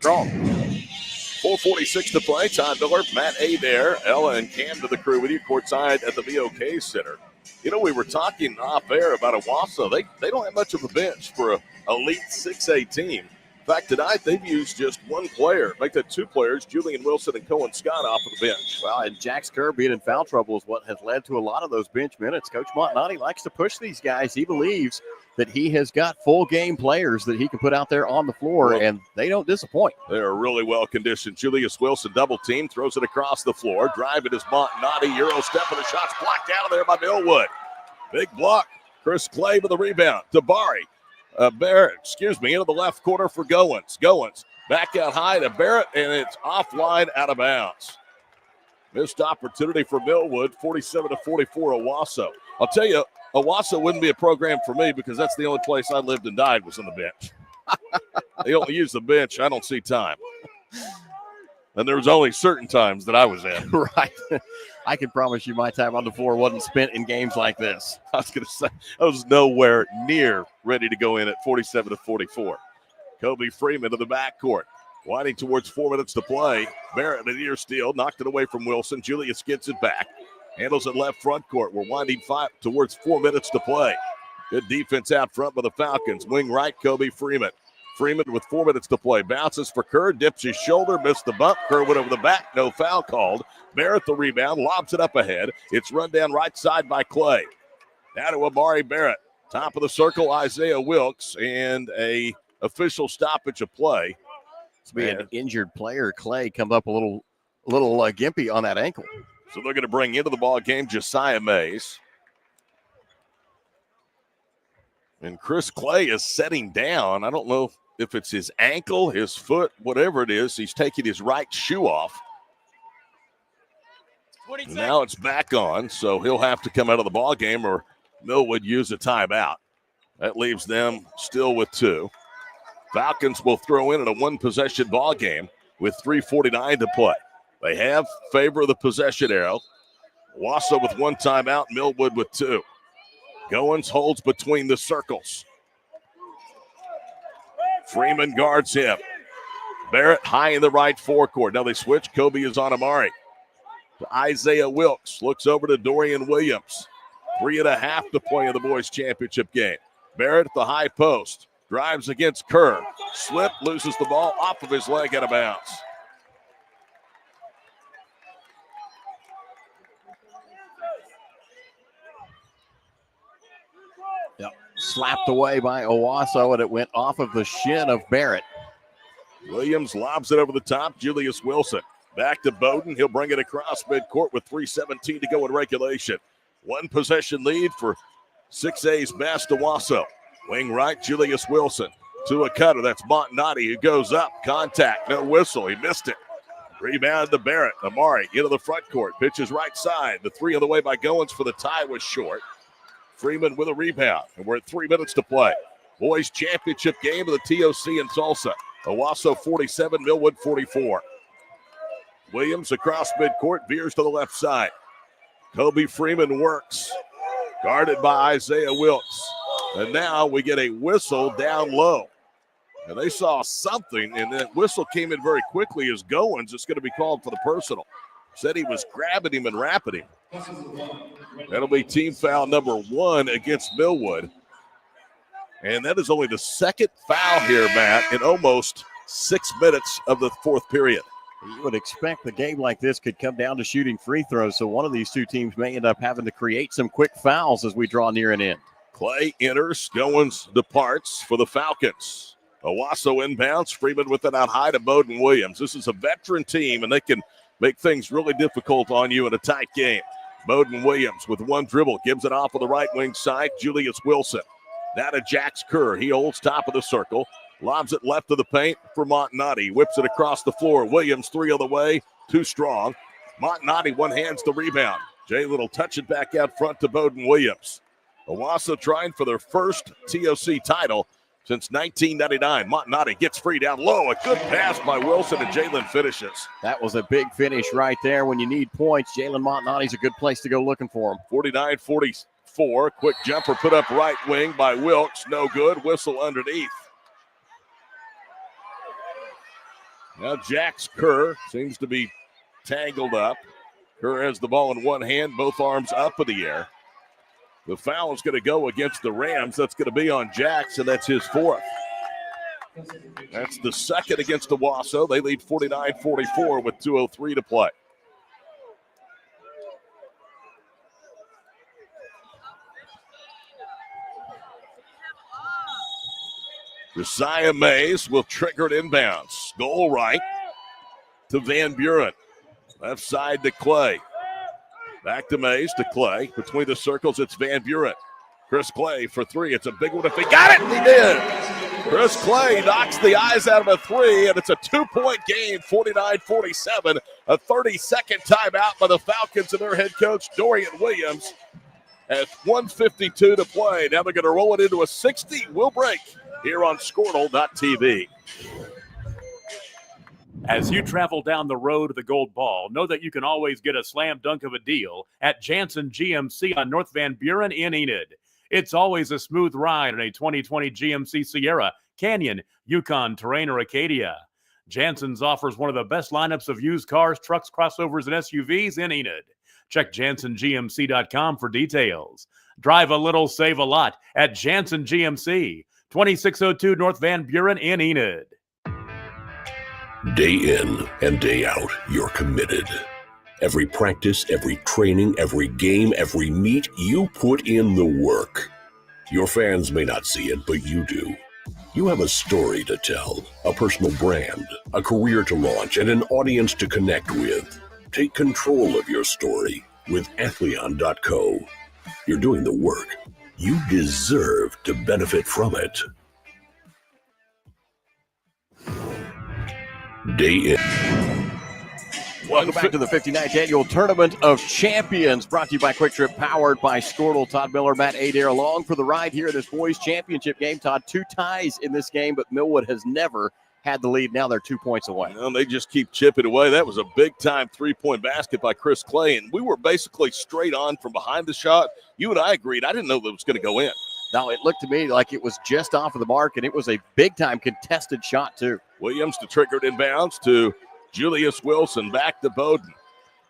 S4: 4:46 to play. Todd Miller, Matt Adair, Ella, and Cam to the crew with you courtside at the VOK Center. You know, we were talking off air about Owasso. They don't have much of a bench for an elite 6A team. In fact, tonight they've used just one player. Make that 2 players, Julian Wilson and Cohen Scott, off of the bench.
S5: Well, and Jax Kerr being in foul trouble is what has led to a lot of those bench minutes. Coach Montnati likes to push these guys. He believes that he has got full game players that he can put out there on the floor, and they don't disappoint.
S4: They're really well conditioned. Julius Wilson double team, throws it across the floor. Driving is Montnati. Euro step, and the shot's blocked out of there by Millwood. Big block. Chris Clay with the rebound. Tabari. Barrett, into the left corner for Goins. Goins back out high to Barrett, and it's offline out of bounds. Missed opportunity for Millwood, 47-44 Owasso. I'll tell you, Owasso wouldn't be a program for me because that's the only place I lived and died was on the bench. They only use the bench. I don't see time. And there was only certain times that I was in.
S5: Right. I can promise you my time on the floor wasn't spent in games like this.
S4: I was going to say, I was nowhere near ready to go in at 47-44. Kobe Freeman to the backcourt. Winding towards 4 minutes to play. Barrett, an ear steal, knocked it away from Wilson. Julius gets it back. Handles it left front court. We're winding towards 4 minutes to play. Good defense out front by the Falcons. Wing right, Kobe Freeman. Freeman with 4 minutes to play. Bounces for Kerr, dips his shoulder, missed the bump. Kerr went over the back, no foul called. Barrett the rebound, lobs it up ahead. It's run down right side by Clay. Now to Amari Barrett. Top of the circle, Isaiah Wilkes, and a official stoppage of play.
S5: It's being an injured player. Clay comes up a little gimpy on that ankle.
S4: So they're going to bring into the ball game Josiah Mays. And Chris Clay is setting down. I don't know if it's his ankle, his foot, whatever it is. He's taking his right shoe off. Now it's back on, so he'll have to come out of the ball game or Millwood use a timeout. That leaves them still with 2. Falcons will throw in a 1-possession ball game with 3:49 to play. They have favor of the possession arrow. Owasso with 1 timeout, Millwood with 2. Goins holds between the circles. Freeman guards him. Barrett high in the right forecourt. Now they switch. Kobe is on Amari. Isaiah Wilkes looks over to Dorian Williams. 3.5 to play in the boys' championship game. Barrett at the high post. Drives against Kerr. Slip, loses the ball off of his leg out of bounds.
S5: Slapped away by Owasso, and it went off of the shin of Barrett.
S4: Williams lobs it over the top. Julius Wilson back to Bowden. He'll bring it across midcourt with 3:17 to go in regulation. 1 possession lead for 6A's best Owasso. Wing right, Julius Wilson to a cutter. That's Montnati who goes up. Contact, no whistle. He missed it. Rebound to Barrett. Amari into the front court. Pitches right side. The 3 on the way by Goins for the tie was short. Freeman with a rebound, and we're at 3 minutes to play. Boys championship game of the TOC in Tulsa. Owasso 47, Millwood 44. Williams across midcourt, veers to the left side. Kobe Freeman works, guarded by Isaiah Wilkes. And now we get a whistle down low. And they saw something, and that whistle came in very quickly as Goins. It's going to be called for the personal. Said he was grabbing him and wrapping him. That'll be team foul number 1 against Millwood. And that is only the second foul here, Matt, in almost 6 minutes of the fourth period.
S5: You would expect the game like this could come down to shooting free throws, so one of these two teams may end up having to create some quick fouls as we draw near an end.
S4: Clay enters, Goins departs for the Falcons. Owasso inbounds, Freeman with it out high to Bowden Williams. This is a veteran team, and they can make things really difficult on you in a tight game. Bowden Williams with one dribble, gives it off on the right wing side, Julius Wilson. Now to Jax Kerr. He holds top of the circle. Lobs it left of the paint for Montanati. Whips it across the floor. Williams 3 on the way. Too strong. Montanati one-hands the rebound. Jalen will touch it back out front to Bowden Williams. Owasso trying for their first TOC title since 1999. Montanati gets free down low. A good pass by Wilson, and Jalen finishes.
S5: That was a big finish right there. When you need points, Jalen Montanati's a good place to go looking for him.
S4: 49-44. Quick jumper put up right wing by Wilkes. No good. Whistle underneath. Now Jax Kerr seems to be tangled up. Kerr has the ball in one hand, both arms up in the air. The foul is going to go against the Rams. That's going to be on Jax, and that's his 4th. That's the second against the Owasso. They lead 49-44 with 2:03 to play. Josiah Mays will trigger it inbounds. Goal right to Van Buren. Left side to Clay. Back to Mays to Clay. Between the circles, it's Van Buren. Chris Clay for 3. It's a big one if he got it, and he did. Chris Clay knocks the eyes out of a 3, and it's a 2-point game, 49-47. A 30-second timeout by the Falcons and their head coach, Dorian Williams. At 1:52 to play. Now they're going to roll it into a 60. We'll break here on Squirtle.tv.
S12: As you travel down the road to the gold ball, know that you can always get a slam dunk of a deal at Jansen GMC on North Van Buren in Enid. It's always a smooth ride in a 2020 GMC Sierra, Canyon, Yukon, Terrain, or Acadia. Jansen's offers one of the best lineups of used cars, trucks, crossovers, and SUVs in Enid. Check JansenGMC.com for details. Drive a little, save a lot at Jansen GMC, 2602 North Van Buren in Enid.
S21: Day in and day out, you're committed. Every practice, every training, every game, every meet, you put in the work. Your fans may not see it, but you do. You have a story to tell, a personal brand, a career to launch, and an audience to connect with. Take control of your story with Athleon.co. You're doing the work. You deserve to benefit from it. Day in.
S5: Welcome back to the 59th Annual Tournament of Champions, brought to you by Quick Trip, powered by Squirtle. Todd Miller, Matt Adair along for the ride here in this boys championship game. Todd, 2 ties in this game, but Millwood has never had the lead. Now they're 2 points away.
S4: Well, they just keep chipping away. That was a big-time three-point basket by Chris Clay, and we were basically straight on from behind the shot. You and I agreed. I didn't know that it was going to go in.
S5: Now, it looked to me like it was just off of the mark, and it was a big-time contested shot, too.
S4: Williams to trigger it inbounds to Julius Wilson. Back to Bowden.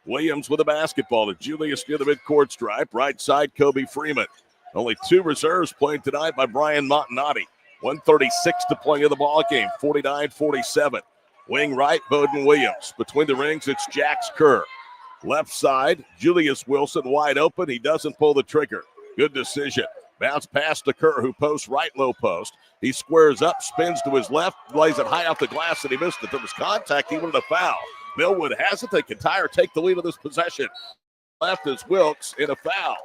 S4: Williams with a basketball to Julius near the midcourt stripe. Right side, Kobe Freeman. Only 2 reserves playing tonight by Brian Montanati. 1:36 to play in the ball game. 49-47. Wing right, Bowden Williams. Between the rings, it's Jax Kerr. Left side, Julius Wilson wide open. He doesn't pull the trigger. Good decision. Bounce pass to Kerr, who posts right low post. He squares up, spins to his left, lays it high off the glass, and he missed it. There was contact. He wanted a foul. Millwood has it. They can tie or take the lead of this possession. Left is Wilkes in a foul.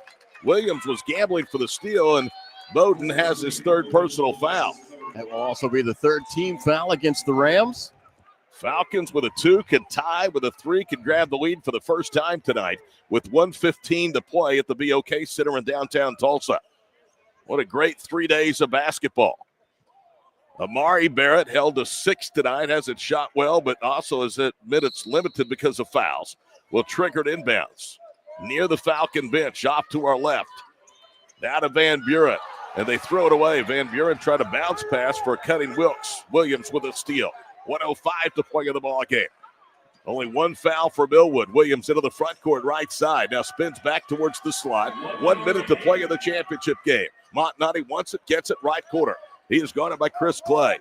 S4: Williams was gambling for the steal, and Bowden has his 3rd personal foul.
S5: That will also be the 3rd team foul against the Rams.
S4: Falcons with a 2 can tie, with a 3 can grab the lead for the first time tonight with 1:15 to play at the BOK Center in downtown Tulsa. What a great 3 days of basketball. Amari Barrett held to 6 tonight, hasn't shot well, but also has hit minutes limited because of fouls. Will trigger it inbounds. Near the Falcon bench, off to our left. Now to Van Buren, and they throw it away. Van Buren tried to bounce pass for a cutting Wilkes. Williams with a steal. 1:05 to play in the ball game. Only one foul for Millwood. Williams into the front court, right side. Now spins back towards the slot. 1 minute to play in the championship game. Montanati wants it, gets it, right corner. He is guarded by Chris Clay.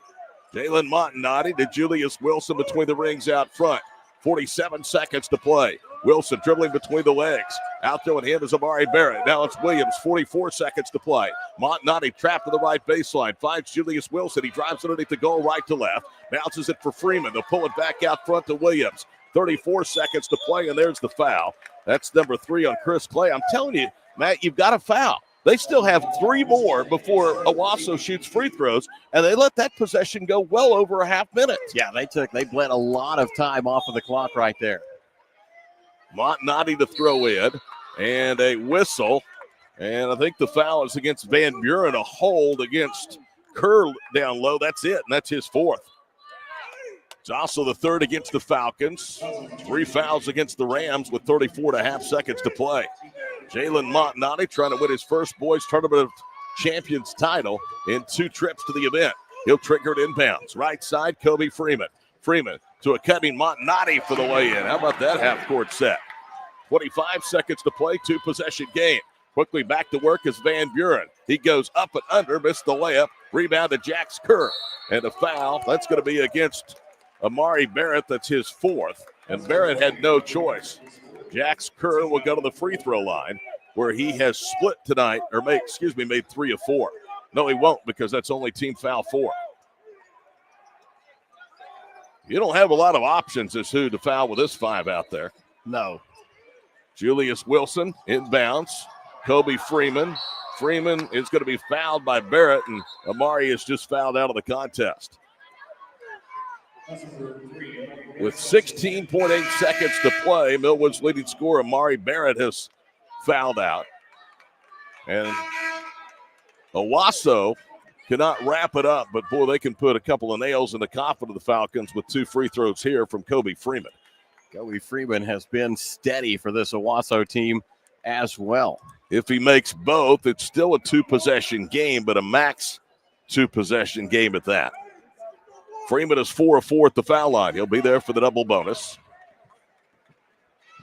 S4: Jalen Montanati to Julius Wilson between the rings out front. 47 seconds to play. Wilson dribbling between the legs. Out there with him is Amari Barrett. Now it's Williams, 44 seconds to play. Montanati trapped to the right baseline. Finds Julius Wilson. He drives underneath the goal, right to left. Bounces it for Freeman. They'll pull it back out front to Williams. 34 seconds to play, and there's the foul. That's number 3 on Chris Clay. I'm telling you, Matt, you've got a foul. They still have 3 more before Owasso shoots free throws, and they let that possession go well over a half minute.
S5: Yeah, they bled a lot of time off of the clock right there.
S4: Montanati to throw in, and a whistle. And I think the foul is against Van Buren, a hold against Kerr down low. That's it, and that's his 4th. It's also the 3rd against the Falcons. 3 fouls against the Rams with 34.5 seconds to play. Jalen Montanati trying to win his first boys tournament of champions title in 2 trips to the event. He'll trigger it inbounds. Right side, Kobe Freeman. Freeman to a cutting Montanati for the lay-in. How about that half-court set? 25 seconds to play, 2-possession game. Quickly back to work is Van Buren. He goes up and under, missed the layup. Rebound to Jax Kerr. And a foul, that's going to be against Amari Barrett. That's his 4th. And Barrett had no choice. Jax Kerr will go to the free throw line where he has split tonight, or made 3 of 4. No, he won't, because that's only team foul 4. You don't have a lot of options as who to foul with this 5 out there.
S5: No.
S4: Julius Wilson inbounds. Kobe Freeman. Freeman is going to be fouled by Barrett, and Amari is just fouled out of the contest. With 16.8 seconds to play, Millwood's leading scorer, Amari Barrett, has fouled out. And Owasso cannot wrap it up, but boy, they can put a couple of nails in the coffin of the Falcons with 2 free throws here from Kobe Freeman.
S5: Kobe Freeman has been steady for this Owasso team as well.
S4: If he makes both, it's still a 2-possession game, but a max 2-possession game at that. Freeman is 4 of 4 at the foul line. He'll be there for the double bonus.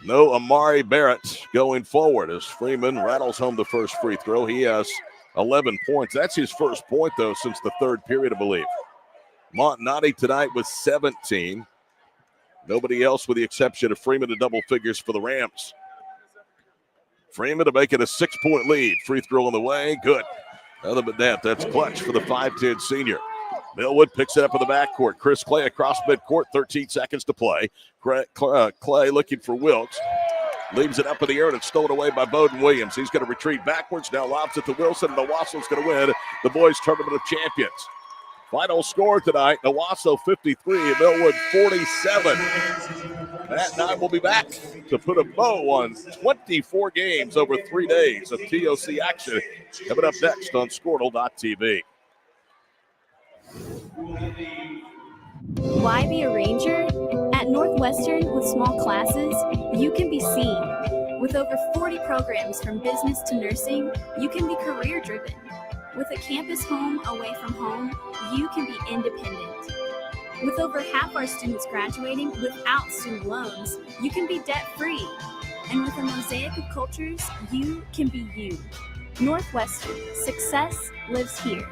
S4: No Amari Barrett going forward as Freeman rattles home the first free throw. He has 11 points. That's his first point, though, since the 3rd period, I believe. Montanati tonight was 17. Nobody else with the exception of Freeman to double figures for the Rams. Freeman to make it a 6-point lead. Free throw on the way. Good. Other than that, that's clutch for the 5'10 senior. Millwood picks it up in the backcourt. Chris Clay across midcourt, 13 seconds to play. Clay looking for Wilkes. Leaves it up in the air, and it's stolen away by Bowden Williams. He's going to retreat backwards. Now lobs it to Wilson, and Owasso's going to win the boys' tournament of champions. Final score tonight, Owasso 53, Millwood 47. Matt and I will be back to put a bow on 24 games over 3 days of TOC action. Coming up next on Squirtle.tv.
S2: Why be a ranger? At Northwestern, with small classes, you can be seen. With over 40 programs from business to nursing, you can be career-driven. With a campus home away from home, you can be independent. With over half our students graduating without student loans, you can be debt-free. And with a mosaic of cultures, you can be you. Northwestern, success lives here.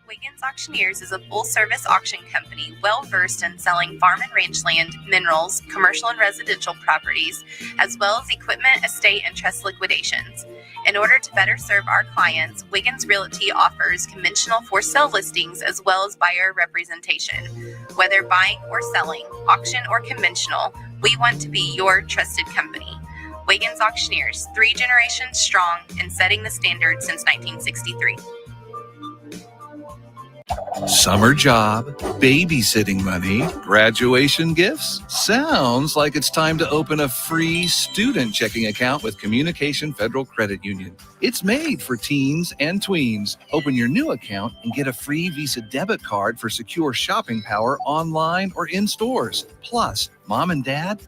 S22: Wiggins Auctioneers is a full-service auction company well-versed in selling farm and ranch land, minerals, commercial and residential properties, as well as equipment, estate, and trust liquidations. In order to better serve our clients, Wiggins Realty offers conventional for-sale listings as well as buyer representation. Whether buying or selling, auction or conventional, we want to be your trusted company. Wiggins Auctioneers, 3 generations strong and setting the standard since 1963.
S23: Summer job, babysitting money, graduation gifts. Sounds like it's time to open a free student checking account with Communication Federal Credit Union. It's made for teens and tweens. Open your new account and get a free Visa debit card for secure shopping power online or in stores. Plus, mom and dad,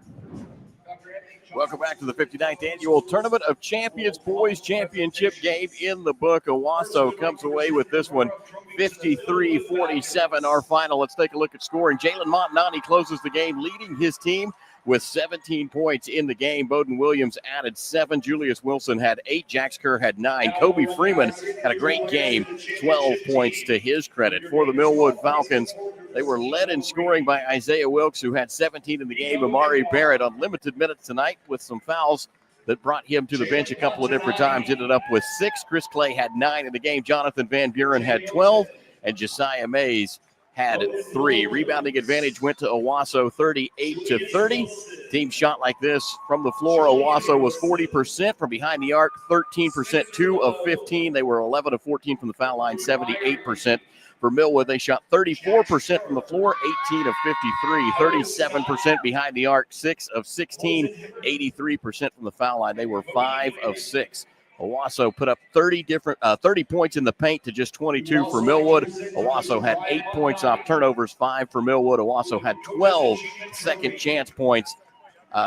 S5: Welcome back to the 59th Annual Tournament of Champions Boys Championship game in the book. Owasso comes away with this one 53-47, our final. Let's take a look at scoring. Jalen Montanani closes the game, leading his team with 17 points in the game. Bowden Williams added 7. Julius Wilson had 8. Jax Kerr had 9. Kobe Freeman had a great game, 12 points to his credit. For the Millwood Falcons, they were led in scoring by Isaiah Wilkes, who had 17 in the game. Amari Barrett on limited minutes tonight with some fouls that brought him to the bench a couple of different times. Ended up with 6. Chris Clay had 9 in the game. Jonathan Van Buren had 12. And Josiah Mays had 3. Rebounding advantage went to Owasso 38-30. Team shot like this from the floor. Owasso was 40% from behind the arc, 13%, 2 of 15. They were 11 of 14 from the foul line, 78%. For Millwood, they shot 34% from the floor, 18 of 53, 37% behind the arc, 6 of 16, 83% from the foul line. They were 5 of 6. Owasso put up 30 points in the paint to just 22 for Millwood. Owasso had 8 points off turnovers, 5 for Millwood. Owasso had 12 second chance points.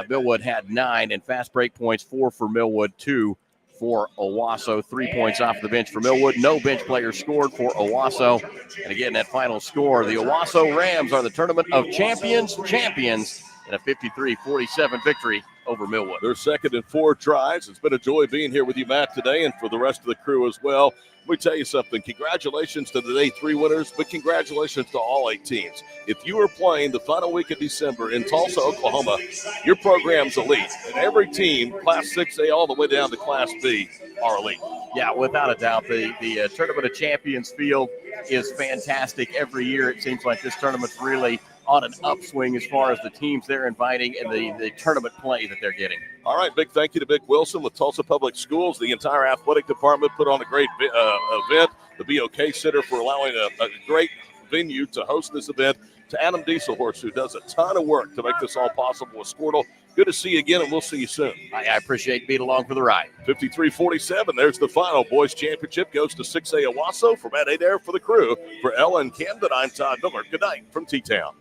S5: Millwood had 9, and fast break points, 4 for Millwood, 2 for Owasso. 3 points off the bench for Millwood. No bench players scored for Owasso. And again, that final score, the Owasso Rams are the Tournament of Champions in a 53-47 victory over Millwood.
S4: Their second and 4 tries. It's been a joy being here with you, Matt, today, and for the rest of the crew as well. Let me tell you something. Congratulations to the Day 3 winners, but congratulations to all 8 teams. If you are playing the final week of December in Tulsa, Oklahoma, your program's elite. And every team, Class 6A all the way down to Class B, are elite.
S5: Yeah, without a doubt. The Tournament of Champions field is fantastic every year. It seems like this tournament's really on an upswing as far as the teams they're inviting and the tournament play that they're getting.
S4: All right, big thank you to Vic Wilson with Tulsa Public Schools. The entire athletic department put on a great event. The BOK Center for allowing a great venue to host this event. To Adam Dieselhorst, who does a ton of work to make this all possible with Squirtle. Good to see you again, and we'll see you soon.
S5: I appreciate being along for the ride.
S4: 53-47, there's the final. Boys Championship goes to 6A Owasso. For Matt Adair for the crew. For Ellen Camden, I'm Todd Miller. Good night from T-Town.